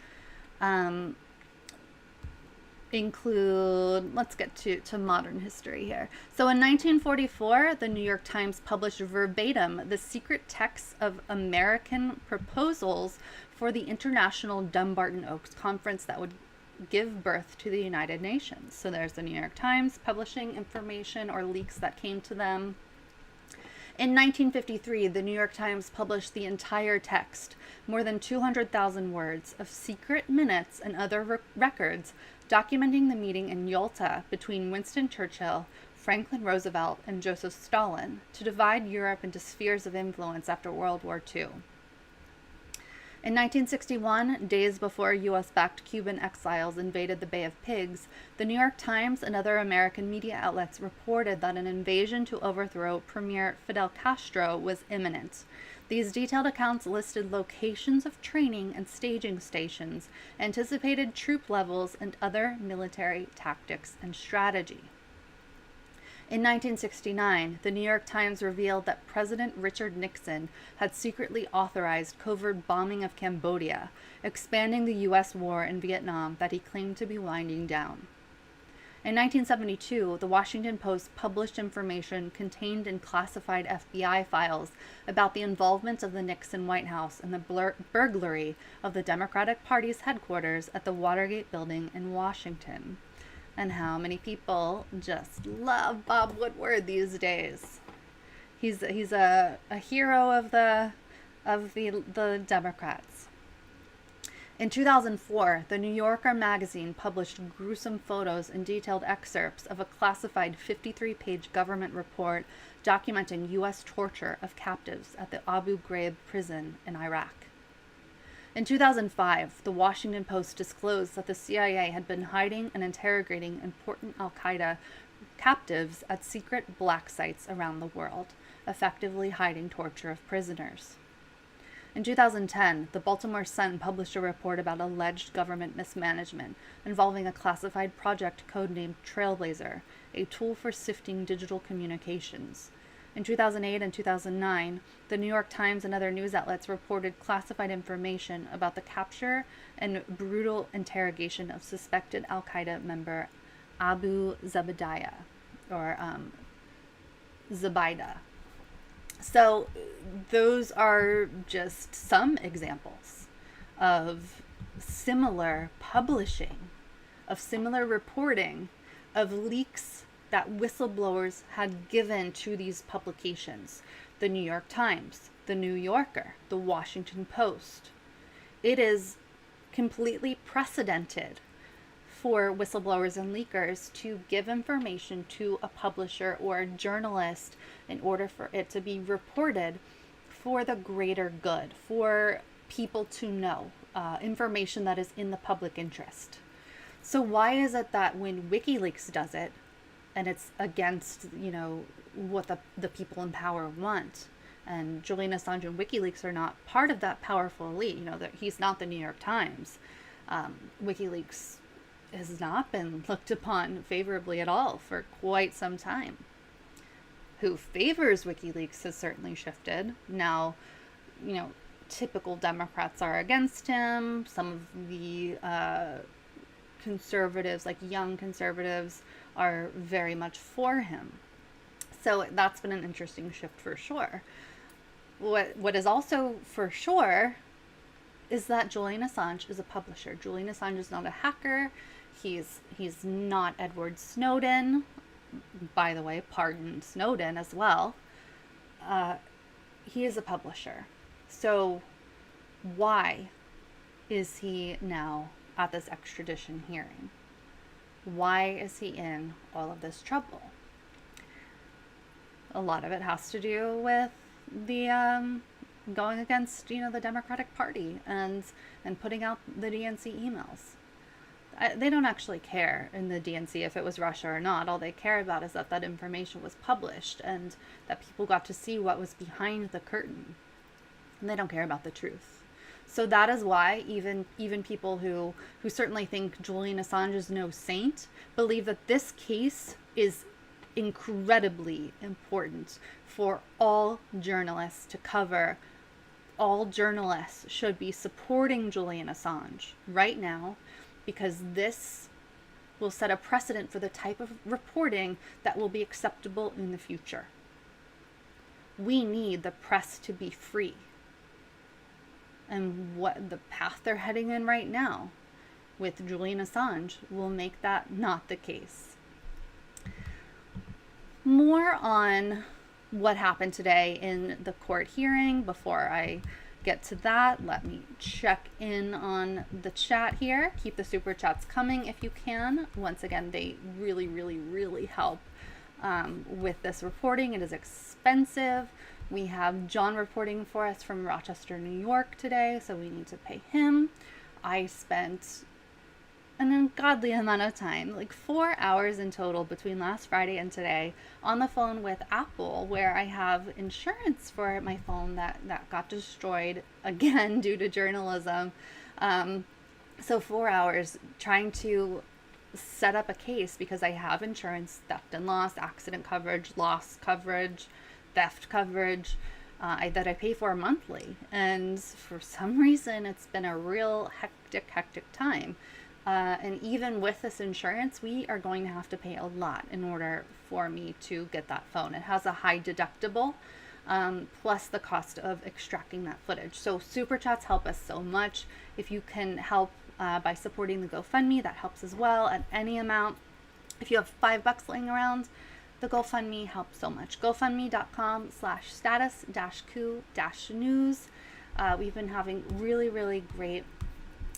include, let's get to modern history here. So in 1944, the New York Times published verbatim the secret texts of American proposals for the International Dumbarton Oaks Conference that would give birth to the United Nations. So there's the New York Times publishing information or leaks that came to them. In 1953, the New York Times published the entire text, more than 200,000 words, of secret minutes and other records documenting the meeting in Yalta between Winston Churchill, Franklin Roosevelt, and Joseph Stalin to divide Europe into spheres of influence after World War II. In 1961, days before U.S.-backed Cuban exiles invaded the Bay of Pigs, the New York Times and other American media outlets reported that an invasion to overthrow Premier Fidel Castro was imminent. These detailed accounts listed locations of training and staging stations, anticipated troop levels, and other military tactics and strategy. In 1969, the New York Times revealed that President Richard Nixon had secretly authorized covert bombing of Cambodia, expanding the U.S. war in Vietnam that he claimed to be winding down. In 1972, the Washington Post published information contained in classified FBI files about the involvement of the Nixon White House in the burglary of the Democratic Party's headquarters at the Watergate Building in Washington. And how many people just love Bob Woodward these days. He's a hero of the Democrats. In 2004, the New Yorker magazine published gruesome photos and detailed excerpts of a classified 53-page government report documenting U.S. torture of captives at the Abu Ghraib prison in Iraq. In 2005, the Washington Post disclosed that the CIA had been hiding and interrogating important al-Qaeda captives at secret black sites around the world, effectively hiding torture of prisoners. In 2010, the Baltimore Sun published a report about alleged government mismanagement involving a classified project codenamed Trailblazer, a tool for sifting digital communications. In 2008 and 2009, the New York Times and other news outlets reported classified information about the capture and brutal interrogation of suspected al-Qaeda member Abu Zubaydah, or Zubaydah. So those are just some examples of similar publishing, of similar reporting, of leaks that whistleblowers had given to these publications. The New York Times, the New Yorker, the Washington Post. It is completely precedented for whistleblowers and leakers to give information to a publisher or a journalist in order for it to be reported for the greater good, for people to know, information that is in the public interest. So why is it that when WikiLeaks does it, and it's against, what the people in power want, and Julian Assange and WikiLeaks are not part of that powerful elite, he's not the New York Times. WikiLeaks has not been looked upon favorably at all for quite some time. Who favors WikiLeaks has certainly shifted. Now, typical Democrats are against him. Some of the conservatives, like young conservatives, are very much for him. So that's been an interesting shift for sure. What is also for sure is that Julian Assange is a publisher. Julian Assange is not a hacker. He's not Edward Snowden. By the way, pardon Snowden as well. He is a publisher. So why is he now at this extradition hearing? Why is he in all of this trouble? A lot of it has to do with the going against, the Democratic Party and putting out the DNC emails. They don't actually care in the DNC if it was Russia or not. All they care about is that information was published and that people got to see what was behind the curtain. And they don't care about the truth. So that is why even people who certainly think Julian Assange is no saint believe that this case is incredibly important for all journalists to cover. All journalists should be supporting Julian Assange right now, because this will set a precedent for the type of reporting that will be acceptable in the future. We need the press to be free. And what the path they're heading in right now with Julian Assange will make that not the case. More on what happened today in the court hearing. Before I get to that, let me check in on the chat here. Keep the super chats coming if you can. Once again, they really, really, really help with this reporting. It is expensive. We have John reporting for us from Rochester, New York today, so we need to pay him. I spent an ungodly amount of time, like 4 hours in total between last Friday and today, on the phone with Apple, where I have insurance for my phone that got destroyed again due to journalism. So 4 hours trying to set up a case because I have insurance, theft and loss, accident coverage, loss coverage, theft coverage that I pay for monthly. And for some reason, it's been a real hectic time. And even with this insurance, we are going to have to pay a lot in order for me to get that phone. It has a high deductible, plus the cost of extracting that footage. So super chats help us so much. If you can help by supporting the GoFundMe, that helps as well at any amount. If you have $5 laying around, the GoFundMe helps so much. GoFundMe.com/status-coup-news. We've been having really, really great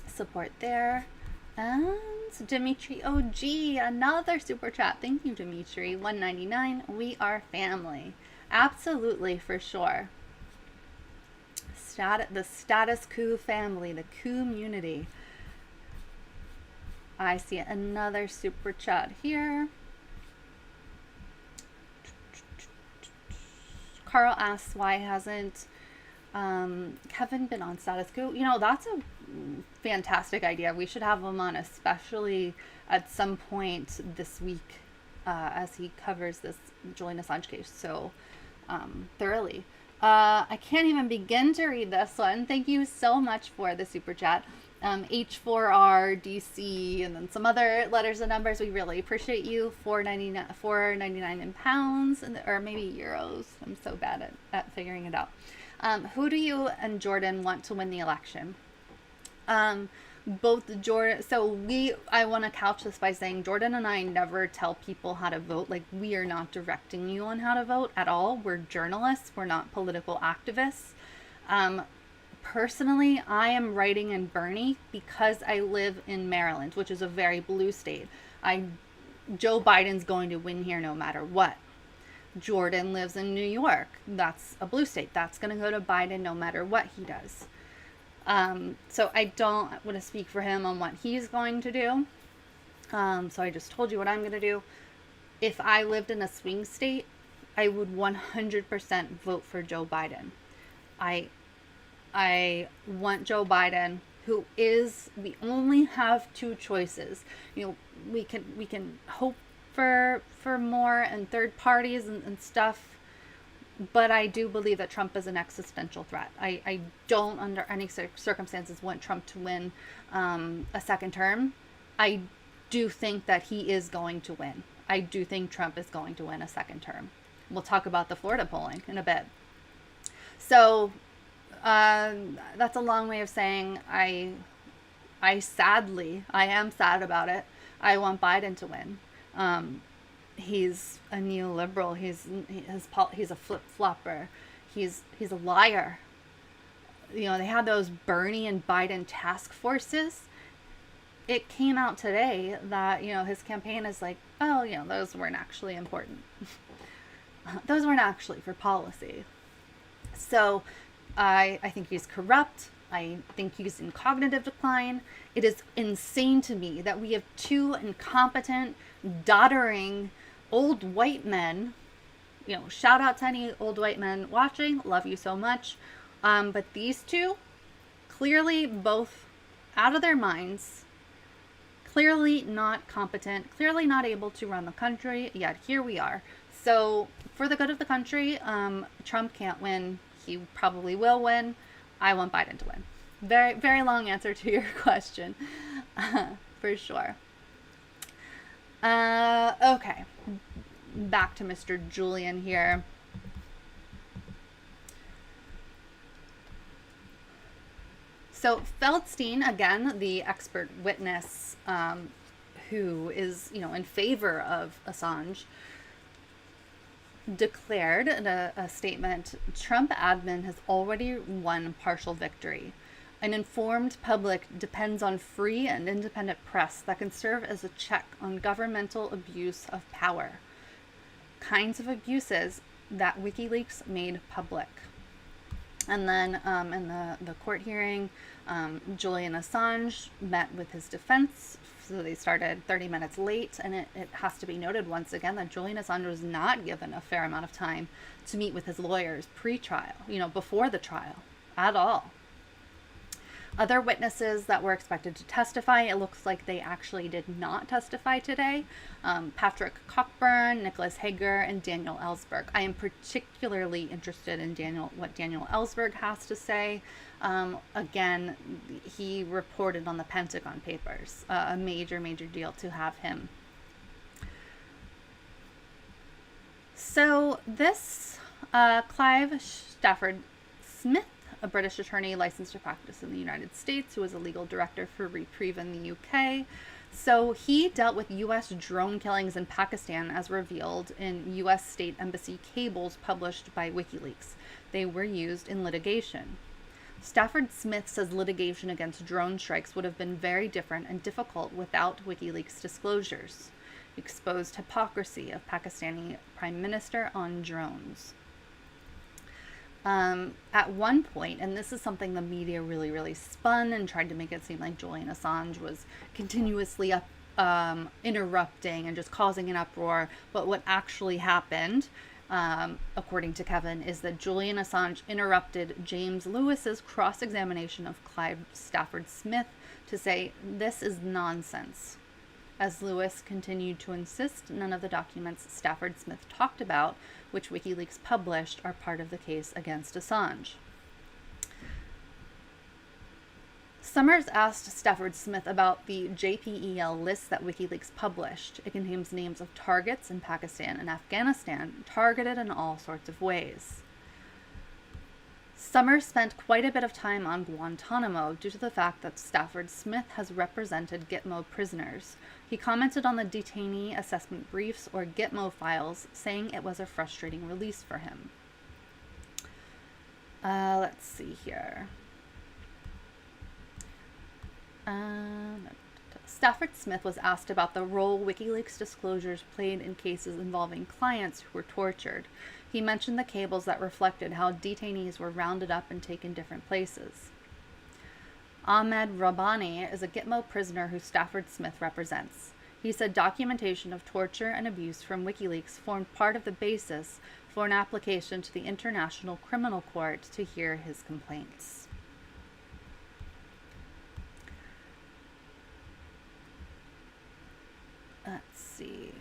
support there. And Dimitri OG, another super chat. Thank you, Dimitri. $1.99. We are family. Absolutely, for sure. The status coup family, the community. I see another super chat here. Carl asks, why hasn't Kevin been on Status Coup? That's a fantastic idea. We should have him on, especially at some point this week, as he covers this Julian Assange case so thoroughly. I can't even begin to read this one. Thank you so much for the super chat. H4R, DC, and then some other letters and numbers. We really appreciate you. $4.99 in pounds, or maybe euros. I'm so bad at figuring it out. Who do you and Jordan want to win the election? Both Jordan. So I want to couch this by saying Jordan and I never tell people how to vote. Like, we are not directing you on how to vote at all. We're journalists. We're not political activists. Personally, I am writing in Bernie because I live in Maryland, which is a very blue state. Joe Biden's going to win here no matter what. Jordan lives in New York. That's a blue state. That's going to go to Biden no matter what he does. So I don't want to speak for him on what he's going to do. So I just told you what I'm going to do. If I lived in a swing state, I would 100% vote for Joe Biden. I want Joe Biden, who is, we only have two choices. You know, we can hope for more and third parties and stuff, but I do believe that Trump is an existential threat. I don't under any circumstances want Trump to win a second term. I do think that he is going to win. I do think Trump is going to win a second term. We'll talk about the Florida polling in a bit. So that's a long way of saying I am sad about it. I want Biden to win. He's a neoliberal. He's a flip-flopper. He's a liar. You know, they had those Bernie and Biden task forces. It came out today that, you know, his campaign is like, oh, you know, those weren't actually important. Those weren't actually for policy. So I think he's corrupt. I think he's in cognitive decline. It is insane to me that we have two incompetent, doddering old white men. You know, shout out to any old white men watching. Love you so much. But these two, clearly both out of their minds, clearly not competent, clearly not able to run the country, yet here we are. So for the good of the country, Trump can't win. He probably will win. I want Biden to win. Very, very long answer to your question, for sure. Okay, back to Mr. Julian here. So Feldstein, again, the expert witness who is, you know, in favor of Assange, declared in a statement, Trump admin has already won partial victory. An informed public depends on free and independent press that can serve as a check on governmental abuse of power. Kinds of abuses that WikiLeaks made public. And then in the court hearing, Julian Assange met with his defense. So they started 30 minutes late, and it has to be noted once again that Julian Assange was not given a fair amount of time to meet with his lawyers pre-trial, you know, before the trial at all. Other witnesses that were expected to testify, it looks like they actually did not testify today. Patrick Cockburn, Nicholas Hager, and Daniel Ellsberg. I am particularly interested in what Daniel Ellsberg has to say. Again, he reported on the Pentagon Papers, a major, major deal to have him. So this Clive Stafford Smith, a British attorney licensed to practice in the United States, who was a legal director for Reprieve in the UK. So he dealt with U.S. drone killings in Pakistan as revealed in U.S. state embassy cables published by WikiLeaks. They were used in litigation. Stafford Smith says litigation against drone strikes would have been very different and difficult without WikiLeaks disclosures. Exposed hypocrisy of Pakistani Prime Minister on drones. At one point, and this is something the media really, really spun and tried to make it seem like Julian Assange was continuously interrupting and just causing an uproar, but what actually happened, according to Kevin, is that Julian Assange interrupted James Lewis's cross-examination of Clive Stafford Smith to say, "This is nonsense." As Lewis continued to insist none of the documents Stafford Smith talked about, which WikiLeaks published, are part of the case against Assange. Summers asked Stafford Smith about the JPEL list that WikiLeaks published. It contains names of targets in Pakistan and Afghanistan, targeted in all sorts of ways. Summers spent quite a bit of time on Guantanamo due to the fact that Stafford Smith has represented Gitmo prisoners. He commented on the detainee assessment briefs, or Gitmo files, saying it was a frustrating release for him. Let's see here. Stafford Smith was asked about the role WikiLeaks disclosures played in cases involving clients who were tortured. He mentioned the cables that reflected how detainees were rounded up and taken different places. Ahmed Rabbani is a Gitmo prisoner who Stafford Smith represents. He said documentation of torture and abuse from WikiLeaks formed part of the basis for an application to the International Criminal Court to hear his complaints. Let's see.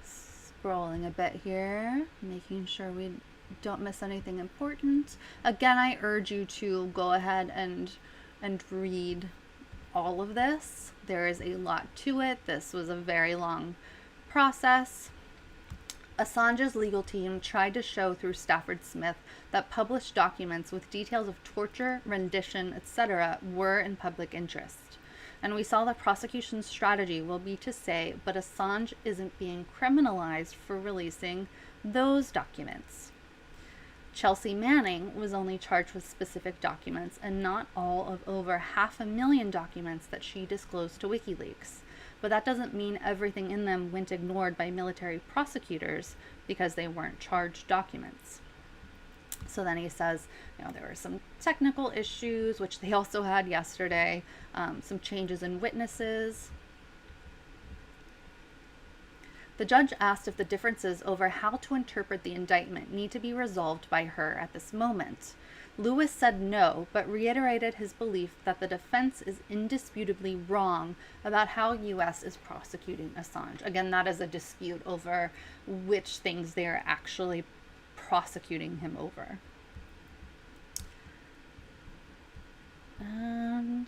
Scrolling a bit here, making sure we don't miss anything important. Again, I urge you to go ahead and read all of this. There is a lot to it. This was a very long process. Assange's legal team tried to show through Stafford Smith that published documents with details of torture, rendition, etc. were in public interest. And we saw the prosecution's strategy will be to say, but Assange isn't being criminalized for releasing those documents. Chelsea Manning was only charged with specific documents and not all of over 500,000 documents that she disclosed to WikiLeaks. But that doesn't mean everything in them went ignored by military prosecutors because they weren't charged documents. So then he says, there were some technical issues, which they also had yesterday, some changes in witnesses. The judge asked if the differences over how to interpret the indictment need to be resolved by her at this moment. Lewis said no, but reiterated his belief that the defense is indisputably wrong about how U.S. is prosecuting Assange. Again, that is a dispute over which things they are actually prosecuting him over. And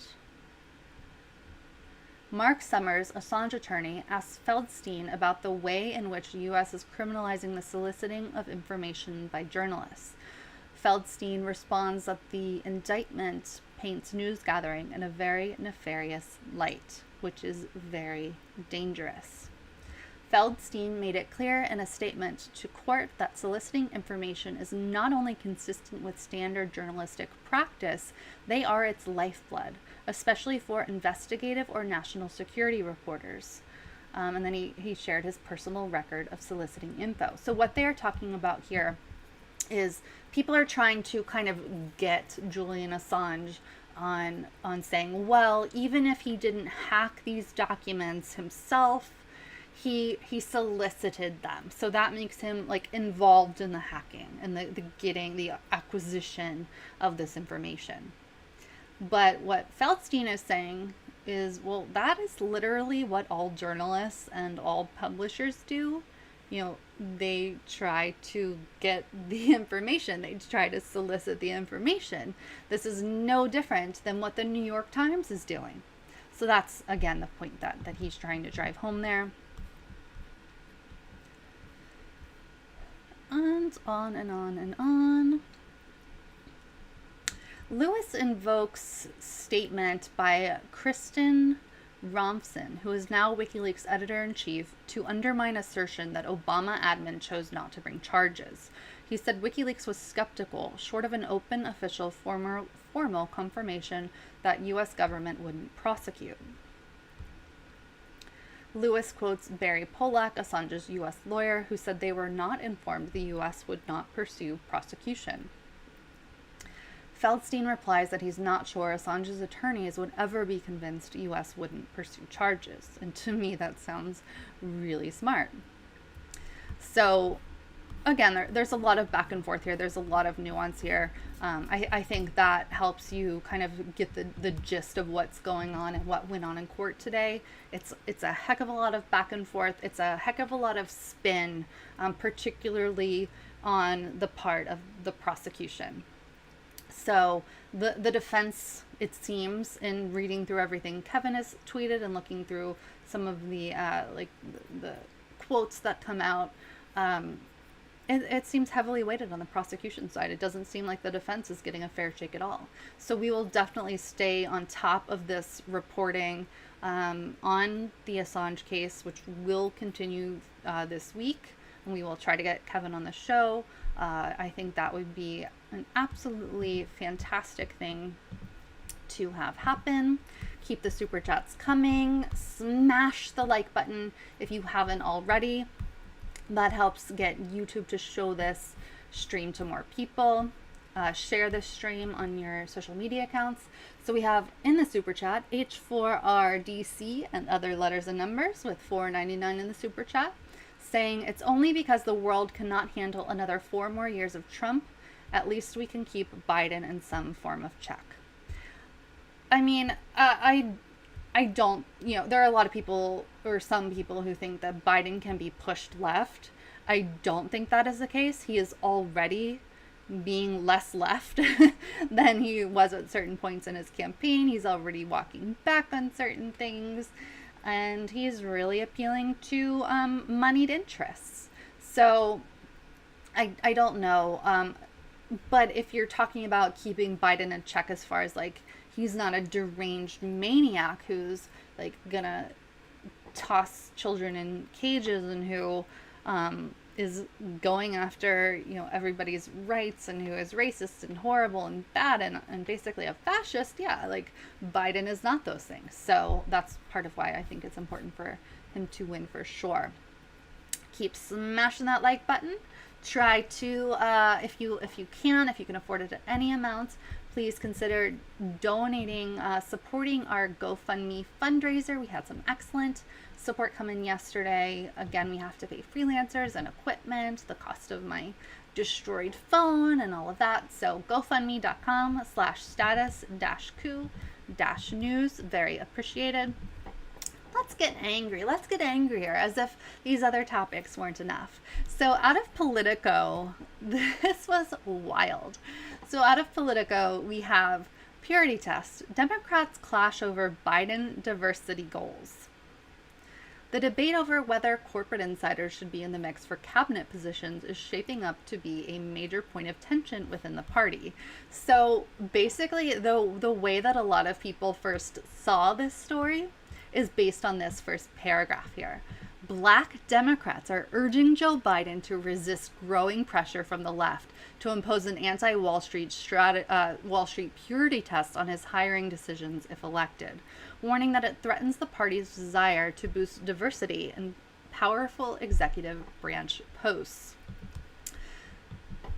Mark Summers, Assange attorney, asks Feldstein about the way in which the U.S. is criminalizing the soliciting of information by journalists. Feldstein responds that the indictment paints news gathering in a very nefarious light, which is very dangerous. Feldstein made it clear in a statement to court that soliciting information is not only consistent with standard journalistic practice, they are its lifeblood, especially for investigative or national security reporters. And then he shared his personal record of soliciting info. So what they're talking about here is people are trying to kind of get Julian Assange on saying, well, even if he didn't hack these documents himself, he solicited them. So that makes him like involved in the hacking and the acquisition of this information. But what Feldstein is saying is, well, that is literally what all journalists and all publishers do. They try to get the information. They try to solicit the information. This is no different than what the New York Times is doing. So that's, again, the point that he's trying to drive home there. And on and on and on. Lewis invokes statement by Kristen Romson, who is now WikiLeaks editor-in-chief, to undermine assertion that Obama admin chose not to bring charges. He said WikiLeaks was skeptical, short of an open, official, formal confirmation that U.S. government wouldn't prosecute. Lewis quotes Barry Polak, Assange's U.S. lawyer, who said they were not informed the U.S. would not pursue prosecution. Feldstein replies that he's not sure Assange's attorneys would ever be convinced U.S. wouldn't pursue charges. And to me, that sounds really smart. So, again, there's a lot of back and forth here. There's a lot of nuance here. I think that helps you kind of get the gist of what's going on and what went on in court today. It's a heck of a lot of back and forth. It's a heck of a lot of spin, particularly on the part of the prosecution. So the defense, it seems, in reading through everything Kevin has tweeted and looking through some of the the quotes that come out, it seems heavily weighted on the prosecution side. It doesn't seem like the defense is getting a fair shake at all. So we will definitely stay on top of this reporting on the Assange case, which will continue this week. and we will try to get Kevin on the show. I think that would be an absolutely fantastic thing to have happen. Keep the super chats coming. Smash the like button if you haven't already. That helps get YouTube to show this stream to more people. Share this stream on your social media accounts. So we have in the super chat H4RDC and other letters and numbers with $4.99 in the super chat, saying it's only because the world cannot handle another 4 more years of Trump. At least we can keep Biden in some form of check. I mean, I don't, there are a lot of people, or some people, who think that Biden can be pushed left. I don't think that is the case. He is already being less left than he was at certain points in his campaign. He's already walking back on certain things, and he's really appealing to moneyed interests. So I don't know. But if you're talking about keeping Biden in check as far as like, he's not a deranged maniac who's like gonna toss children in cages and who is going after, everybody's rights and who is racist and horrible and bad and basically a fascist, yeah, like Biden is not those things. So that's part of why I think it's important for him to win for sure. Keep smashing that like button. Try to, if you can afford it at any amount, please consider donating, supporting our GoFundMe fundraiser. We had some excellent support come in yesterday. Again, we have to pay freelancers and equipment, the cost of my destroyed phone and all of that. So gofundme.com/status-coup-news. Very appreciated. Let's get angry. Let's get angrier, as if these other topics weren't enough. So out of Politico, this was wild. So out of Politico, we have purity test. Democrats clash over Biden diversity goals. The debate over whether corporate insiders should be in the mix for cabinet positions is shaping up to be a major point of tension within the party. So basically, the way that a lot of people first saw this story is based on this first paragraph here. Black Democrats are urging Joe Biden to resist growing pressure from the left to impose an anti-Wall Street Wall Street purity test on his hiring decisions if elected, warning that it threatens the party's desire to boost diversity in powerful executive branch posts.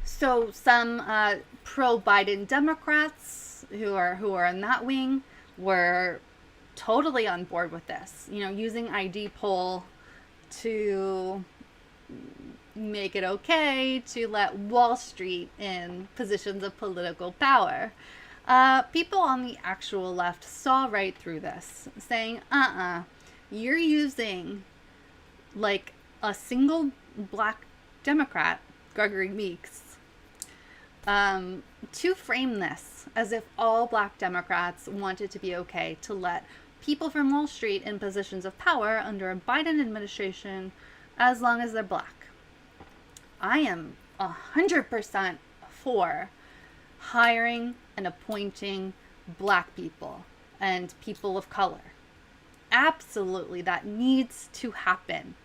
So some pro-Biden Democrats who are in that wing were totally on board with this, using ID poll to make it okay to let Wall Street in positions of political power. People on the actual left saw right through this, saying, you're using like a single black Democrat, Gregory Meeks, to frame this as if all black Democrats wanted to be okay to let people from Wall Street in positions of power under a Biden administration as long as they're black. I am 100% for hiring and appointing black people and people of color. Absolutely, that needs to happen.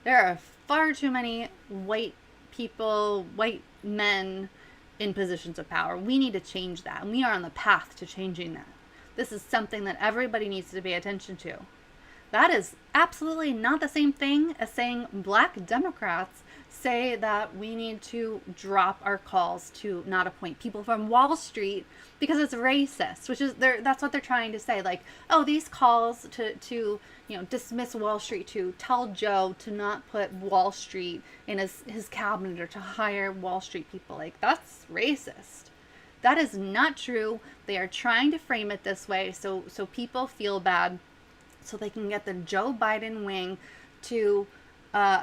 There are far too many white people, white men in positions of power. We need to change that, and we are on the path to changing that. This is something that everybody needs to pay attention to. That is absolutely not the same thing as saying black Democrats say that we need to drop our calls to not appoint people from Wall Street because it's racist, which is that's what they're trying to say. Like, oh, these calls to dismiss Wall Street, to tell Joe to not put Wall Street in his cabinet or to hire Wall Street people, like, that's racist. That is not true. They are trying to frame it this way so people feel bad, so they can get the Joe Biden wing to,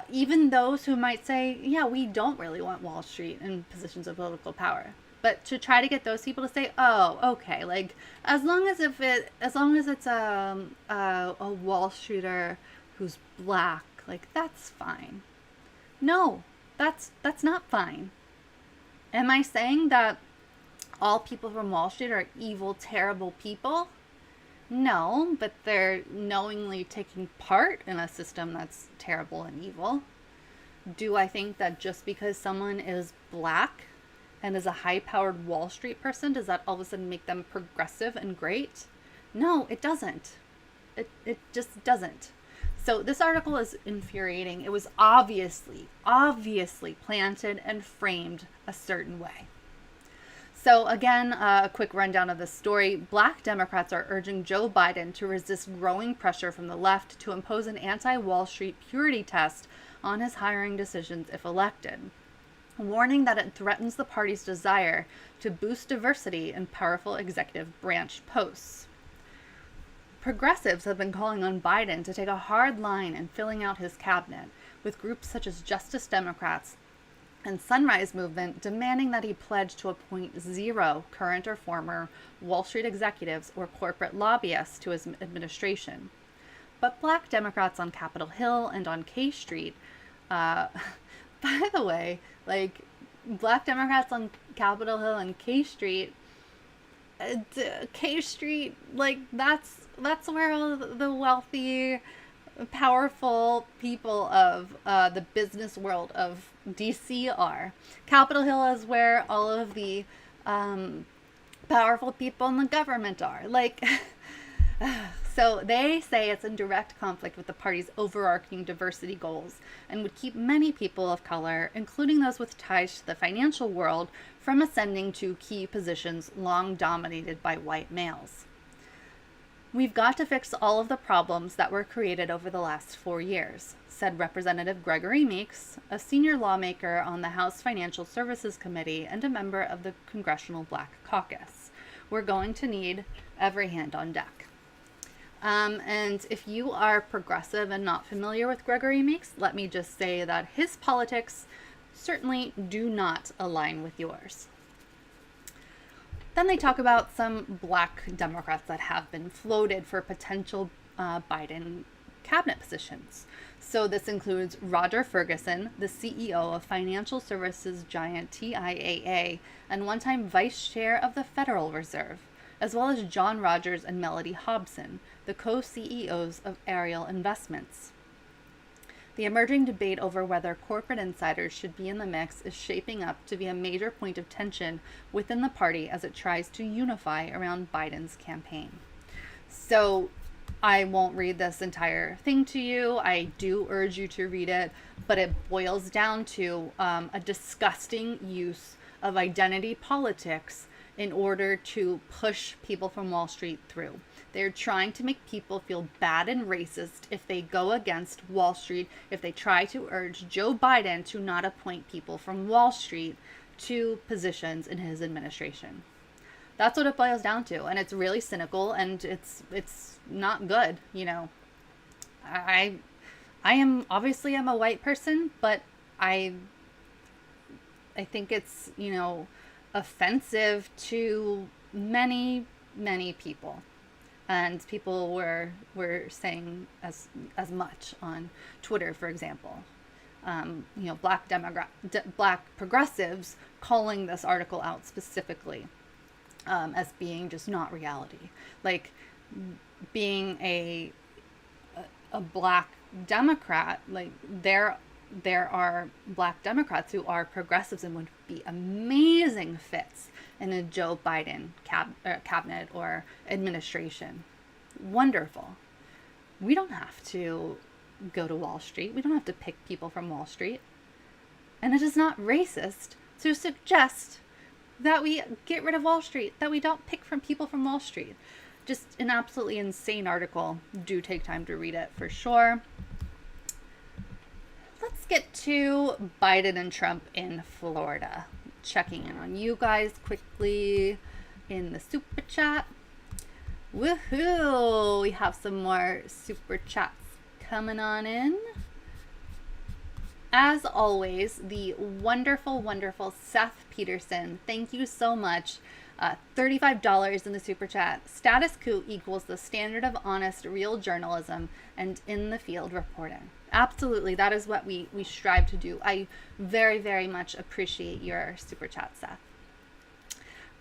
even those who might say, yeah, we don't really want Wall Street in positions of political power, but to try to get those people to say, oh, okay, like as long as it's a Wall Streeter who's black, like that's fine. No, that's not fine. Am I saying that all people from Wall Street are evil, terrible people? No, but they're knowingly taking part in a system that's terrible and evil. Do I think that just because someone is black and is a high-powered Wall Street person, does that all of a sudden make them progressive and great? No, it doesn't. It just doesn't. So this article is infuriating. It was obviously planted and framed a certain way. So again, a quick rundown of this story. Black Democrats are urging Joe Biden to resist growing pressure from the left to impose an anti-Wall Street purity test on his hiring decisions if elected, warning that it threatens the party's desire to boost diversity in powerful executive branch posts. Progressives have been calling on Biden to take a hard line in filling out his cabinet, with groups such as Justice Democrats and Sunrise Movement demanding that he pledge to appoint 0 current or former Wall Street executives or corporate lobbyists to his administration. But black Democrats on Capitol Hill and on K Street, by the way, like, black Democrats on Capitol Hill and K Street, like, that's where all the wealthy, powerful people of the business world of DC are. Capitol Hill is where all of the powerful people in the government are. Like, so they say it's in direct conflict with the party's overarching diversity goals and would keep many people of color, including those with ties to the financial world, from ascending to key positions long dominated by white males. We've got to fix all of the problems that were created over the last 4 years, said Representative Gregory Meeks, a senior lawmaker on the House Financial Services Committee and a member of the Congressional Black Caucus. We're going to need every hand on deck. And if you are progressive and not familiar with Gregory Meeks, let me just say that his politics certainly do not align with yours. Then they talk about some black Democrats that have been floated for potential Biden cabinet positions. So this includes Roger Ferguson, the CEO of financial services giant TIAA and one-time vice chair of the Federal Reserve, as well as John Rogers and Melody Hobson, the co-CEOs of Ariel Investments. The emerging debate over whether corporate insiders should be in the mix is shaping up to be a major point of tension within the party as it tries to unify around Biden's campaign. So I won't read this entire thing to you. I do urge you to read it, but it boils down to a disgusting use of identity politics in order to push people from Wall Street through. They're trying to make people feel bad and racist if they go against Wall Street, if they try to urge Joe Biden to not appoint people from Wall Street to positions in his administration. That's what it boils down to, and it's really cynical, and it's not good, you know. I am, obviously I'm a white person, but I think it's, you know, offensive to many people. And people were saying as much on Twitter, for example. You know, black progressives calling this article out specifically as being just not reality. Like, being a black Democrat, like there are black Democrats who are progressives and would be amazing fits in a Joe Biden cabinet or administration. Wonderful. We don't have to go to Wall Street. We don't have to pick people from Wall Street. And it is not racist to suggest that we get rid of Wall Street, that we don't pick from people from Wall Street. Just an absolutely insane article. Do take time to read it for sure. Let's get to Biden and Trump in Florida. Checking in on you guys quickly in the super chat. Woohoo! We have some more super chats coming on in. As always, the wonderful Seth Peterson. Thank you so much. $35 in the super chat. Status quo equals the standard of honest, real journalism and in the field reporting. Absolutely, that is what we strive to do. I very much appreciate your super chat, Seth.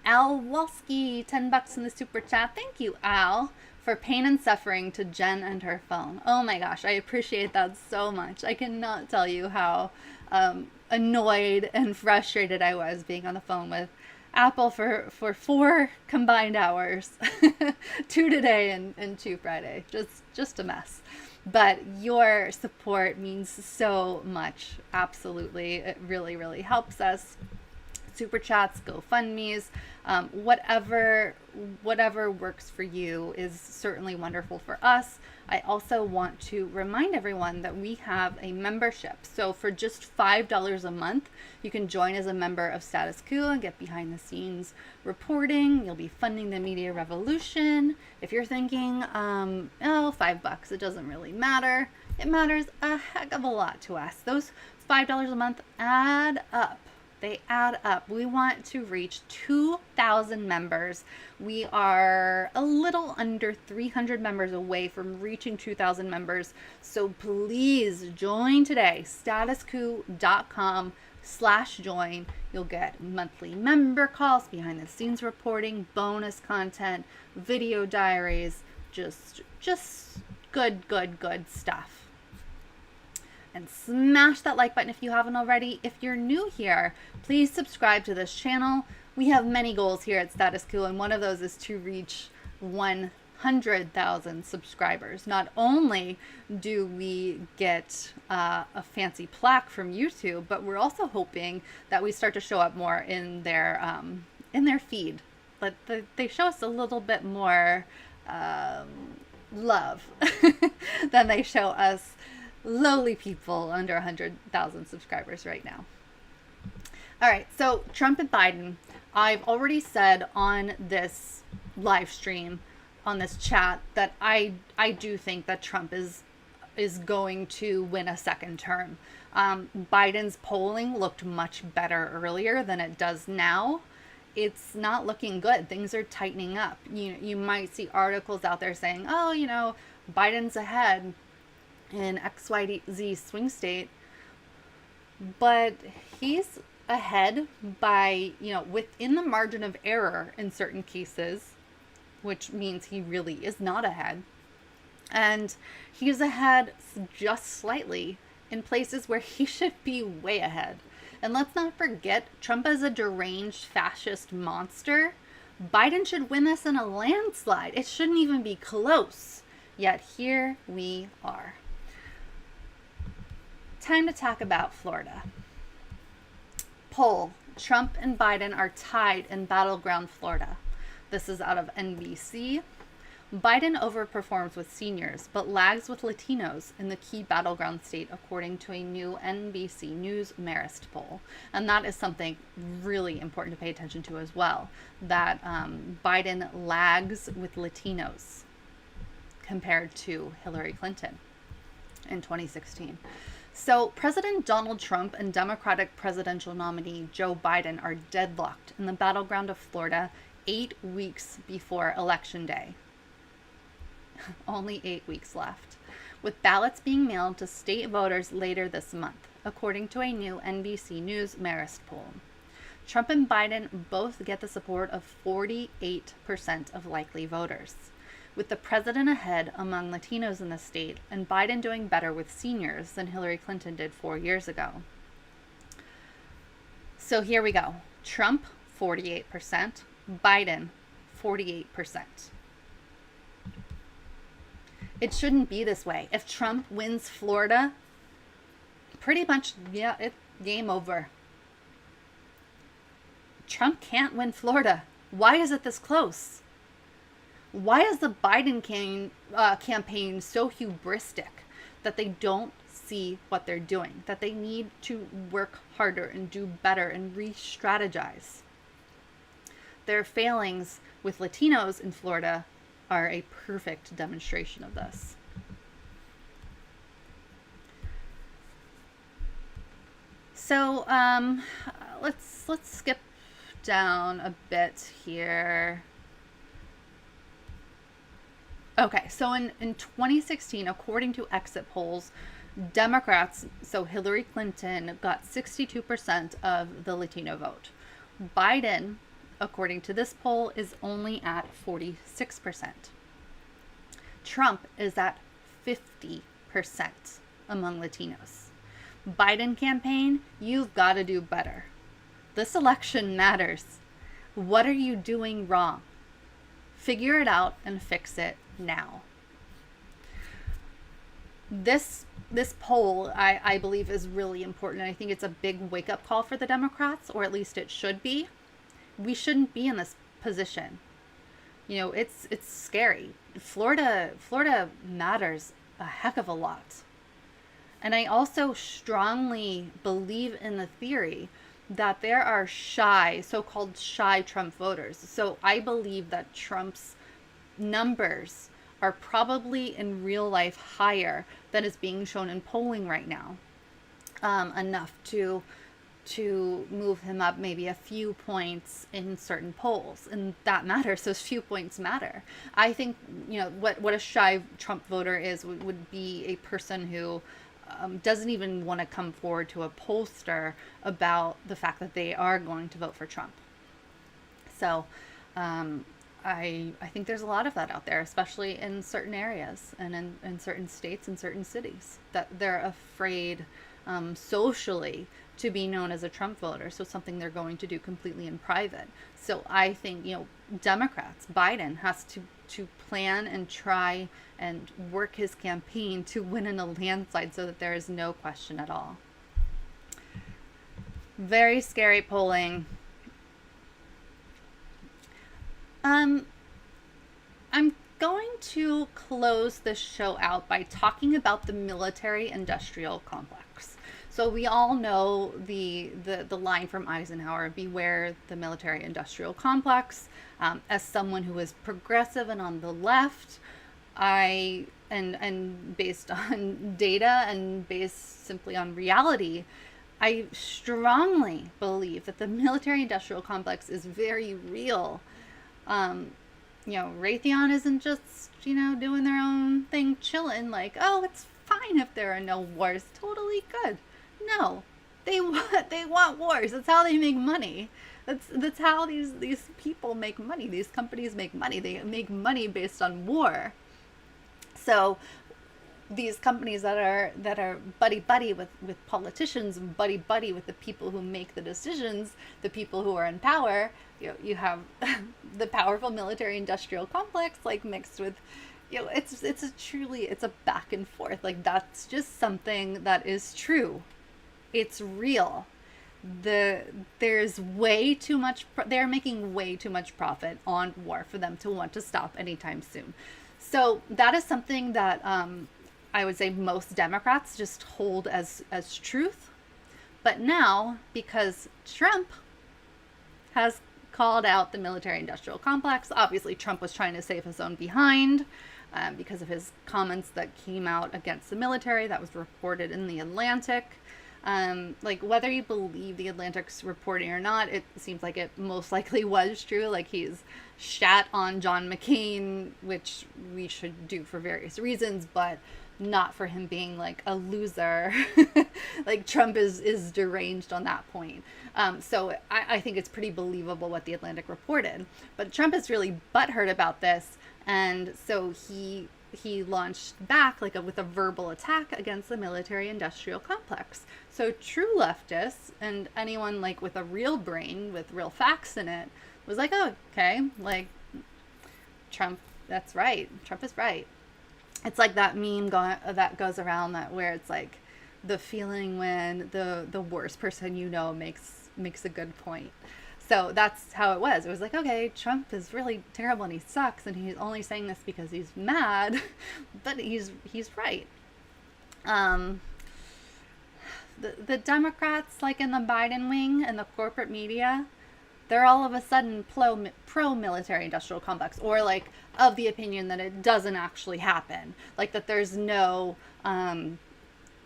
Al Walski, $10 in the super chat. Thank you, Al, For pain and suffering to Jen and her phone. Oh my gosh, I appreciate that so much. I cannot tell you how annoyed and frustrated I was being on the phone with Apple for 4 combined hours. 2 today and 2 Friday. Just a mess. But your support means so much. Absolutely. It really, really helps us. Super chats, GoFundMes, whatever works for you is certainly wonderful for us. I also want to remind everyone that we have a membership. So for just $5 a month, you can join as a member of Status Quo and get behind the scenes reporting. You'll be funding the media revolution. If you're thinking, $5, it doesn't really matter. It matters a heck of a lot to us. Those $5 a month add up. They add up. We want to reach 2,000 members. We are a little under 300 members away from reaching 2,000 members. So please join today. statusquo.com/join. You'll get monthly member calls, behind the scenes reporting, bonus content, video diaries, just good stuff. And smash that like button if you haven't already. If you're new here, please subscribe to this channel. We have many goals here at Status Quo, and one of those is to reach 100,000 subscribers. Not only do we get a fancy plaque from YouTube, but we're also hoping that we start to show up more in their feed. But they show us a little bit more love than they show us lowly people under 100,000 subscribers right now. All right, so Trump and Biden, I've already said on this live stream, on this chat, that I do think that Trump is going to win a second term. Biden's polling looked much better earlier than it does now. It's not looking good. Things are tightening up. You might see articles out there saying, Biden's ahead in XYZ swing state, but he's ahead by, within the margin of error in certain cases, which means he really is not ahead. And he's ahead just slightly in places where he should be way ahead. And let's not forget, Trump is a deranged fascist monster. Biden should win this in a landslide. It shouldn't even be close. Yet here we are. Time to talk about Florida. Poll: Trump and Biden are tied in battleground Florida. This is out of NBC. Biden overperforms with seniors, but lags with Latinos in the key battleground state, according to a new NBC News Marist poll. And that is something really important to pay attention to as well, that Biden lags with Latinos compared to Hillary Clinton in 2016. So President Donald Trump and Democratic presidential nominee Joe Biden are deadlocked in the battleground of Florida 8 weeks before Election Day. Only 8 weeks left, with ballots being mailed to state voters later this month, according to a new NBC News Marist poll. Trump and Biden both get the support of 48% of likely voters, with the president ahead among Latinos in the state and Biden doing better with seniors than Hillary Clinton did 4 years ago. So here we go. Trump, 48%. Biden, 48%. It shouldn't be this way. If Trump wins Florida, pretty much, it's game over. Trump can't win Florida. Why is it this close? Why is the Biden campaign so hubristic that they don't see what they're doing, that they need to work harder and do better and re-strategize? Their failings with Latinos in Florida are a perfect demonstration of this. So let's skip down a bit here. Okay, so in 2016, according to exit polls, Democrats, so Hillary Clinton, got 62% of the Latino vote. Biden, according to this poll, is only at 46%. Trump is at 50% among Latinos. Biden campaign, you've got to do better. This election matters. What are you doing wrong? Figure it out and fix it now. This poll, I believe, is really important. I think it's a big wake-up call for the Democrats, or at least it should be. We shouldn't be in this position. You know, it's scary. Florida matters a heck of a lot. And I also strongly believe in the theory that there are so-called shy Trump voters. So I believe that Trump's numbers are probably in real life higher than is being shown in polling right now. Enough to move him up maybe a few points in certain polls, and that matters. Those few points matter. I think, you know, what a shy Trump voter is would be a person who doesn't even want to come forward to a pollster about the fact that they are going to vote for Trump. So I think there's a lot of that out there, especially in certain areas and in certain states and certain cities, that they're afraid socially to be known as a Trump voter, so something they're going to do completely in private. So I think, you know, Democrats, Biden has to plan and try and work his campaign to win in a landslide so that there is no question at all. Very scary polling. I'm going to close this show out by talking about the military-industrial complex. So we all know the line from Eisenhower, beware the military-industrial complex. As someone who is progressive and on the left, and based on data and based simply on reality, I strongly believe that the military-industrial complex is very real. You know, Raytheon isn't just, you know, doing their own thing, chilling, like, oh, it's fine if there are no wars, totally good. No, they want wars. That's how they make money. That's how these people make money. These companies make money. They make money based on war. So these companies that are buddy with politicians, and buddy with the people who make the decisions, the people who are in power, you have the powerful military industrial complex, like, mixed with, you know, it's a back and forth. Like, that's just something that is true. It's real. There's way too much, they're making way too much profit on war for them to want to stop anytime soon. So that is something that I would say most Democrats just hold as truth. But now, because Trump has called out the military-industrial complex, obviously Trump was trying to save his own behind because of his comments that came out against the military that was reported in The Atlantic. Like, whether you believe the Atlantic's reporting or not, it seems like it most likely was true. Like, he's shat on John McCain, which we should do for various reasons, but not for him being like a loser. Like, Trump is deranged on that point. So I think it's pretty believable what the Atlantic reported. But Trump is really butthurt about this, and so he launched back with a verbal attack against the military-industrial complex. So true leftists and anyone like with a real brain with real facts in it was like, oh, okay, like, Trump, that's right. Trump is right. It's like that meme that goes around where it's like the feeling when the worst person you know makes a good point. So that's how it was. It was like, okay, Trump is really terrible and he sucks, and he's only saying this because he's mad, but he's right. The Democrats, like in the Biden wing and the corporate media, they're all of a sudden pro-military industrial complex, or like of the opinion that it doesn't actually happen, like that there's no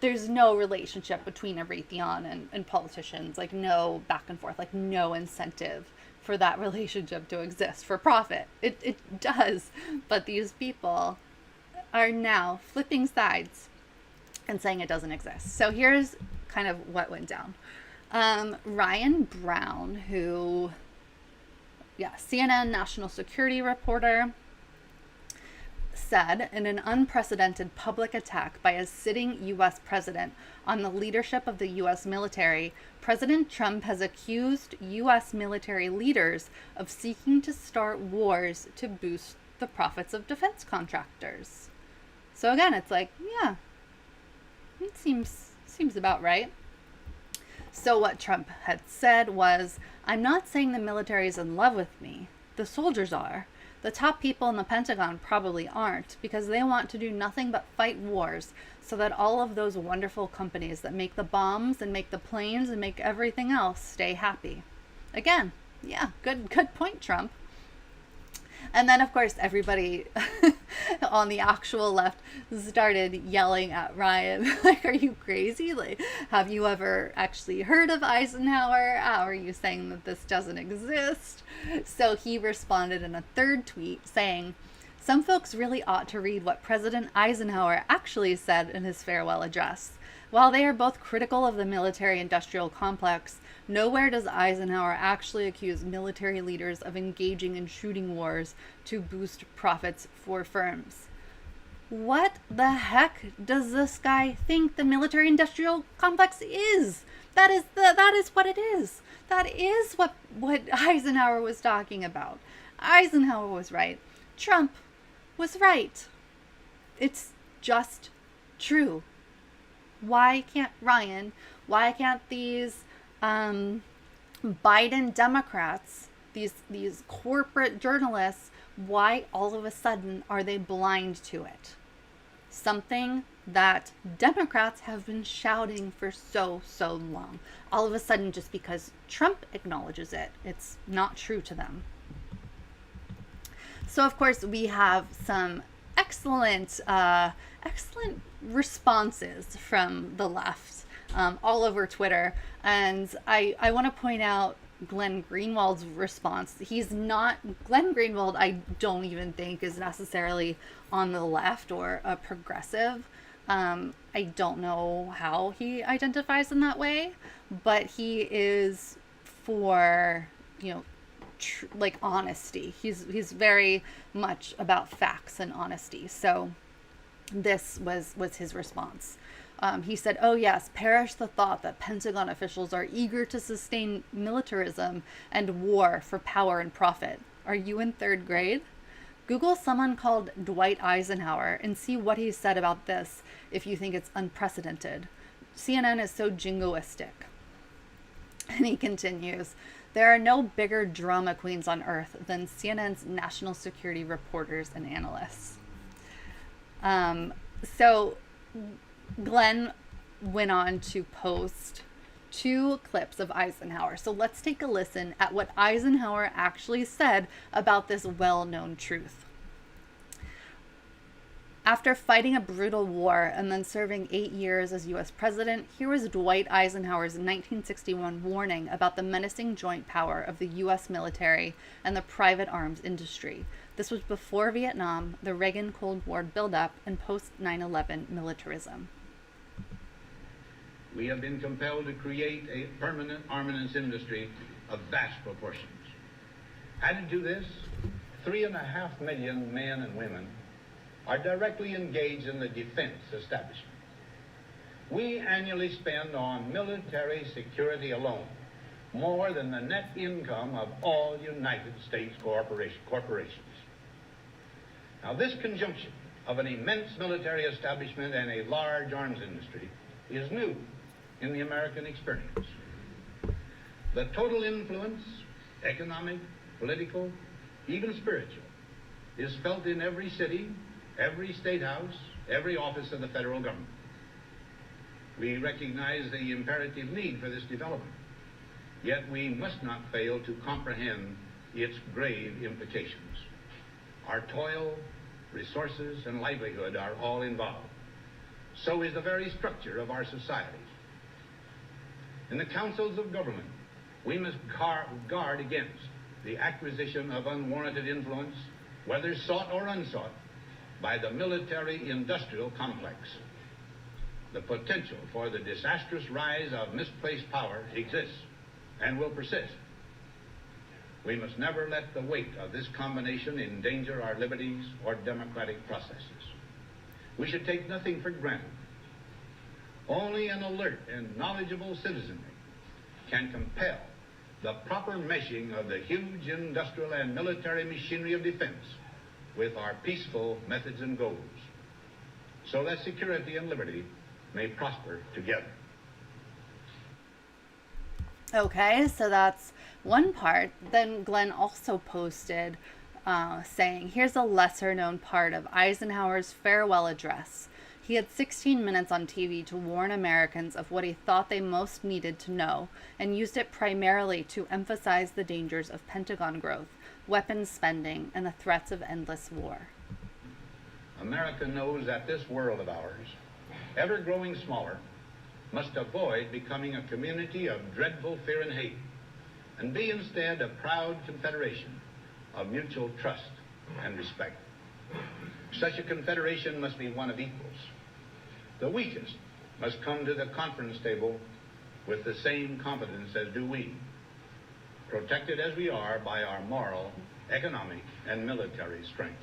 relationship between a Raytheon and politicians, like no back and forth, like no incentive for that relationship to exist for profit. It does, but these people are now flipping sides and saying it doesn't exist. So here's kind of what went down. Ryan Brown, who, CNN national security reporter, said in an unprecedented public attack by a sitting U.S. president on the leadership of the U.S. military, President Trump has accused U.S. military leaders of seeking to start wars to boost the profits of defense contractors. So again, it's like, yeah, it seems about right. So what Trump had said was, I'm not saying the military is in love with me. The soldiers are. The top people in the Pentagon probably aren't, because they want to do nothing but fight wars so that all of those wonderful companies that make the bombs and make the planes and make everything else stay happy. Again, yeah, good point, Trump. And then, of course, everybody on the actual left started yelling at Ryan, like, are you crazy? Like, have you ever actually heard of Eisenhower? How are you saying that this doesn't exist? So he responded in a third tweet saying, some folks really ought to read what President Eisenhower actually said in his farewell address. While they are both critical of the military-industrial complex, nowhere does Eisenhower actually accuse military leaders of engaging in shooting wars to boost profits for firms. What the heck does this guy think the military-industrial complex is? That is what it is. That is what Eisenhower was talking about. Eisenhower was right. Trump was right. It's just true. Why can't Ryan, why can't these Biden Democrats, these corporate journalists, why all of a sudden are they blind to it? Something that Democrats have been shouting for so long. All of a sudden, just because Trump acknowledges it, it's not true to them. So of course we have some excellent responses from the left all over Twitter, and I want to point out Glenn Greenwald's response. Glenn Greenwald, I don't even think is necessarily on the left or a progressive. I don't know how he identifies in that way, but he is for, like honesty. He's very much about facts and honesty. So this was his response. He said, oh yes, perish the thought that Pentagon officials are eager to sustain militarism and war for power and profit. Are you in third grade? Google someone called Dwight Eisenhower and see what he said about this if you think it's unprecedented. CNN is so jingoistic. And he continues, there are no bigger drama queens on earth than CNN's national security reporters and analysts. So Glenn went on to post 2 clips of Eisenhower. So let's take a listen at what Eisenhower actually said about this well-known truth. After fighting a brutal war and then serving 8 years as U.S. president, here was Dwight Eisenhower's 1961 warning about the menacing joint power of the U.S. military and the private arms industry. This was before Vietnam, the Reagan Cold War buildup, and post-9/11 militarism. We have been compelled to create a permanent armaments industry of vast proportions. Added to this, 3.5 million men and women are directly engaged in the defense establishment. We annually spend on military security alone more than the net income of all United States corporations. Now, this conjunction of an immense military establishment and a large arms industry is new in the American experience. The total influence, economic, political, even spiritual, is felt in every city, every state house, every office of the federal government. We recognize the imperative need for this development, yet we must not fail to comprehend its grave implications. Our toil, resources, and livelihood are all involved. So is the very structure of our societies. In the councils of government, we must guard against the acquisition of unwarranted influence, whether sought or unsought, by the military-industrial complex. The potential for the disastrous rise of misplaced power exists and will persist. We must never let the weight of this combination endanger our liberties or democratic processes. We should take nothing for granted. Only an alert and knowledgeable citizenry can compel the proper meshing of the huge industrial and military machinery of defense with our peaceful methods and goals, so that security and liberty may prosper together. Okay, so that's one part. Then Glenn also posted saying, here's a lesser known part of Eisenhower's farewell address. He had 16 minutes on TV to warn Americans of what he thought they most needed to know, and used it primarily to emphasize the dangers of Pentagon growth, weapons spending, and the threats of endless war. America knows that this world of ours, ever growing smaller, must avoid becoming a community of dreadful fear and hate, and be instead a proud confederation of mutual trust and respect. Such a confederation must be one of equals. The weakest must come to the conference table with the same confidence as do we, protected as we are by our moral, economic, and military strength.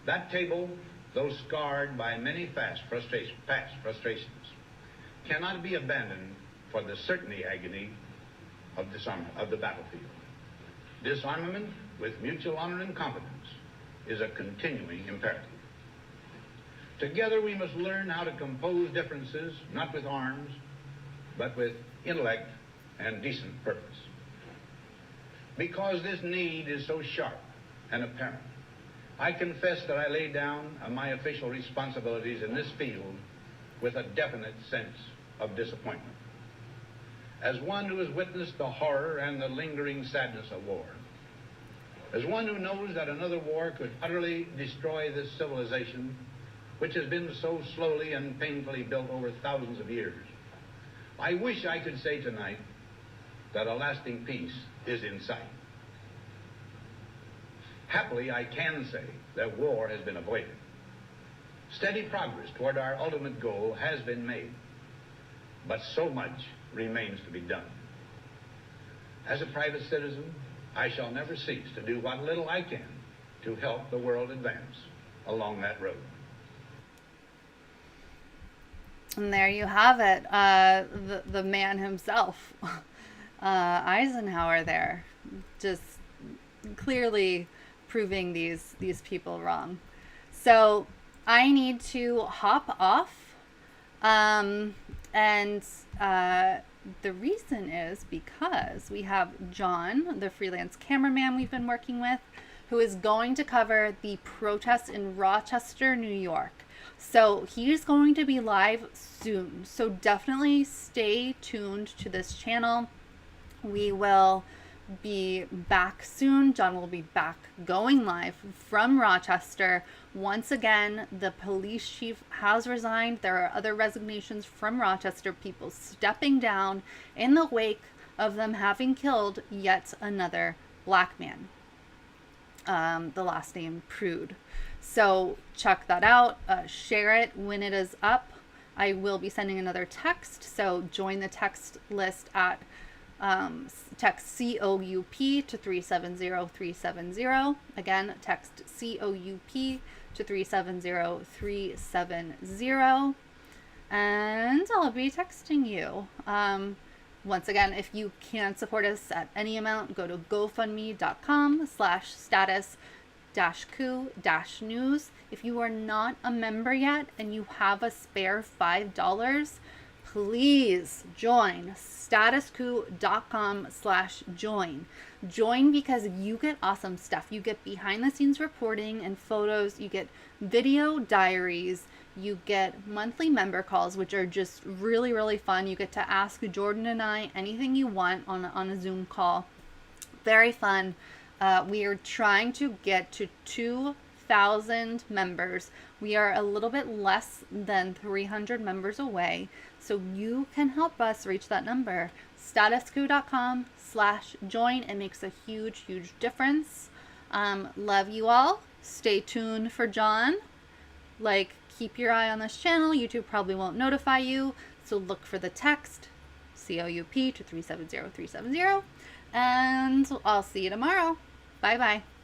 That table, though scarred by many past frustrations, cannot be abandoned for the certainty agony of disarmament of the battlefield. Disarmament with mutual honor and confidence is a continuing imperative. Together we must learn how to compose differences, not with arms, but with intellect and decent purpose. Because this need is so sharp and apparent, I confess that I lay down my official responsibilities in this field with a definite sense of disappointment. As one who has witnessed the horror and the lingering sadness of war, as one who knows that another war could utterly destroy this civilization, which has been so slowly and painfully built over thousands of years, I wish I could say tonight that a lasting peace is in sight. Happily, I can say that war has been avoided. Steady progress toward our ultimate goal has been made, but so much remains to be done. As a private citizen, I shall never cease to do what little I can to help the world advance along that road. And there you have it, the man himself, Eisenhower there, just clearly proving these people wrong. So I need to hop off, and the reason is because we have John, the freelance cameraman we've been working with, who is going to cover the protests in Rochester, New York. So he's going to be live soon. So definitely stay tuned to this channel. We will be back soon. John will be back going live from Rochester. Once again, the police chief has resigned. There are other resignations from Rochester, people stepping down in the wake of them having killed yet another black man. The last name Prude. So check that out. Share it when it is up. I will be sending another text. So join the text list at text COUP to 370370. Again, text COUP to 370370. And I'll be texting you. Once again, if you can support us at any amount, go to gofundme.com/status-coup-news. If you are not a member yet and you have a spare $5, please join statuscoup.com/join. Join because you get awesome stuff. You get behind the scenes reporting and photos. You get video diaries. You get monthly member calls, which are just really, really fun. You get to ask Jordan and I anything you want on a Zoom call. Very fun. We are trying to get to 2,000 members. We are a little bit less than 300 members away. So you can help us reach that number. statuscoup.com/join. It makes a huge, huge difference. Love you all. Stay tuned for John. Keep your eye on this channel. YouTube probably won't notify you. So look for the text, COUP to 370370. And I'll see you tomorrow. Bye-bye.